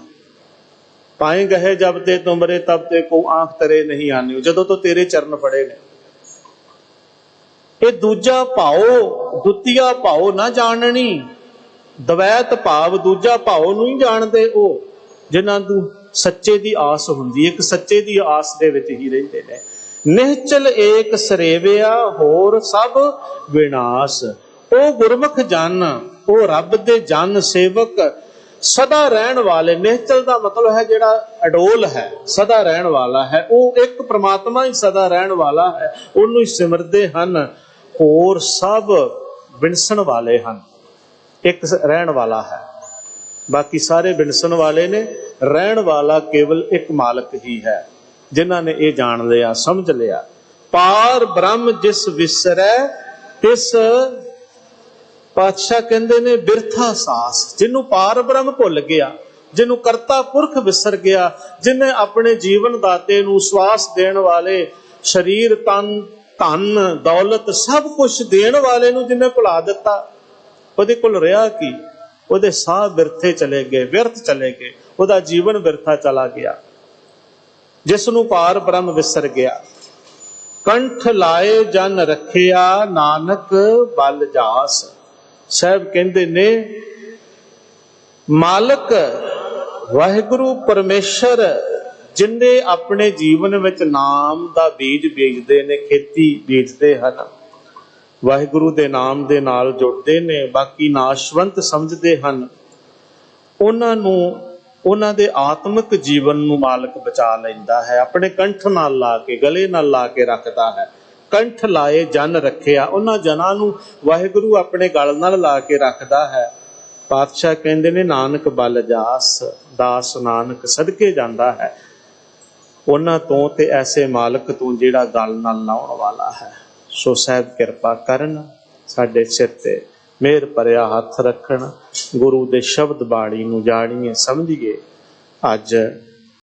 A: ਪਾਏ ਗਏ ਜਬ ਤੇ ਤੁਮਰੇ ਤਬ ਤੇ ਕੋ ਆਂਖ ਤਰੇ ਨਹੀਂ ਆਨਿਓ, ਜਦੋਂ ਤੋਂ ਤੇਰੇ ਚਰਨ ਫੜੇ ਨੇ। ਇਹ ਦੂਜਾ ਭਾਉ, ਦੁਤੀਆ ਭਾਉ ਨਾ ਜਾਣਨੀ, ਦਵੈਤ ਭਾਵ ਦੂਜਾ ਭਾਉ ਨੂੰ ਹੀ ਜਾਣਦੇ ਉਹ ਜਿਨ੍ਹਾਂ ਨੂੰ ਸੱਚੇ ਦੀ ਆਸ ਹੁੰਦੀ, ਇੱਕ ਸੱਚੇ ਦੀ ਆਸ ਦੇ ਵਿੱਚ ਹੀ ਰਹਿੰਦੇ ਨੇ। ਨਿਹਚਲ ਏਕ ਸਰੇਵਿਆ, ਹੋਰ ਸਭ ਵਿਨਾਸ਼। ਉਹ ਗੁਰਮੁਖ ਜਨ, ਉਹ ਰੱਬ ਦੇ ਜਨ ਸੇਵਕ, ਸਦਾ ਰਹਿਣ ਵਾਲੇ। ਨਿਹਚਲ ਦਾ ਮਤਲਬ ਹੈ ਜਿਹੜਾ ਅਡੋਲ ਹੈ, ਸਦਾ ਰਹਿਣ ਵਾਲਾ ਹੈ। ਉਹ ਇੱਕ ਪ੍ਰਮਾਤਮਾ ਹੀ ਸਦਾ ਰਹਿਣ ਵਾਲਾ ਹੈ, ਉਹਨੂੰ ਹੀ ਸਿਮਰਦੇ ਹਨ। ਹੋਰ ਸਭ ਵਿਣਸਣ ਵਾਲੇ ਹਨ, ਇੱਕ ਰਹਿਣ ਵਾਲਾ ਹੈ, ਬਾਕੀ ਸਾਰੇ ਵਿਣਸਣ ਵਾਲੇ ਨੇ। ਰਹਿਣ ਵਾਲਾ ਕੇਵਲ ਇੱਕ ਮਾਲਕ ਹੀ ਹੈ। ਜਿਨ੍ਹਾਂ ਨੇ ਇਹ ਜਾਣ ਲਿਆ, ਸਮਝ ਲਿਆ, ਪਾਰ ਬ੍ਰਹਮ ਜਿਸ ਵਿਸਰੈ ਤਿਸ, ਪਾਤਸ਼ਾਹ ਕਹਿੰਦੇ ਨੇ ਬਿਰਥਾ ਸਾਸ। ਜਿਹਨੂੰ ਪਾਰ ਬ੍ਰਹਮ ਭੁੱਲ ਗਿਆ, ਜਿਹਨੂੰ ਕਰਤਾ ਪੁਰਖ ਵਿਸਰ ਗਿਆ, ਜਿਹਨੇ ਆਪਣੇ ਜੀਵਨ ਦਾਤੇ ਨੂੰ ਸਵਾਸ ਦੇਣ ਵਾਲੇ, ਸਰੀਰ ਤਨ ਧਨ ਦੌਲਤ ਸਭ ਕੁਝ ਦੇਣ ਵਾਲੇ ਨੂੰ ਜਿਹਨੇ ਭੁਲਾ ਦਿੱਤਾ, ਉਹਦੇ ਕੋਲ ਰਿਹਾ ਕੀ? ਉਹਦੇ ਸਾਹ ਬਿਰਥੇ ਚਲੇ ਗਏ, ਵਿਅਰਥ ਚਲੇ ਗਏ, ਉਹਦਾ ਜੀਵਨ ਬਿਰਥਾ ਚਲਾ ਗਿਆ। ਜਿਸ ਨੂੰ ਪਾਰ ਬ੍ਰਹਮ ਵਿਸਰ ਗਿਆ। ਕੰਠ ਲਾਏ ਜਨ ਰੱਖਿਆ, ਨਾਨਕ ਬਲ ਜਾਸ। ਸਾਹਿਬ ਕਹਿੰਦੇ ਨੇ ਮਾਲਕ ਵਾਹਿਗੁਰੂ ਪਰਮੇਸ਼ਰ ਜਿਨ੍ਹਾਂ ਆਪਣੇ ਜੀਵਨ ਵਿੱਚ ਨਾਮ ਦਾ ਬੀਜ ਬੀਜਦੇ ਨੇ, ਖੇਤੀ ਬੀਜਦੇ ਹਨ, ਵਾਹਿਗੁਰੂ ਦੇ ਨਾਮ ਦੇ ਨਾਲ ਜੁੜਦੇ ਨੇ, ਬਾਕੀ ਨਾਸ਼ਵੰਤ ਸਮਝਦੇ ਹਨ, ਉਹਨਾਂ ਨੂੰ, ਉਹਨਾਂ ਦੇ ਆਤਮਿਕ ਜੀਵਨ ਨੂੰ ਮਾਲਕ ਬਚਾ ਲੈਂਦਾ ਹੈ। ਆਪਣੇ ਕੰਠ ਨਾਲ ਲਾ ਕੇ, ਗਲੇ ਨਾਲ ਲਾ ਕੇ ਰੱਖਦਾ ਹੈ। ਕੰਠ ਲਾਏ ਜਨ ਰੱਖਿਆ, ਉਹਨਾਂ ਜਨਾਂ ਨੂੰ ਵਾਹਿਗੁਰੂ ਆਪਣੇ ਗਲ ਨਾਲ ਲਾ ਕੇ ਰੱਖਦਾ ਹੈ। ਪਾਤਸ਼ਾਹ ਕਹਿੰਦੇ ਨੇ ਨਾਨਕ ਬਲ ਜਾਸ, ਦਾਸ ਨਾਨਕ ਸਦਕੇ ਜਾਂਦਾ ਹੈ ਉਹਨਾਂ ਤੋਂ ਤੇ ਐਸੇ ਮਾਲਕ ਤੋਂ ਜਿਹੜਾ ਗਲ ਨਾਲ ਲਾਉਣ ਵਾਲਾ ਹੈ। ਸੋ ਸਾਹਿਬ ਕਿਰਪਾ ਕਰਨ, ਸਾਡੇ ਸਿਰ ਤੇ ਮਿਹਰ ਭਰਿਆ ਹੱਥ ਰੱਖਣ, ਗੁਰੂ ਦੇ ਸ਼ਬਦ ਬਾਣੀ ਨੂੰ ਜਾਣੀਏ, ਸਮਝੀਏ। ਅੱਜ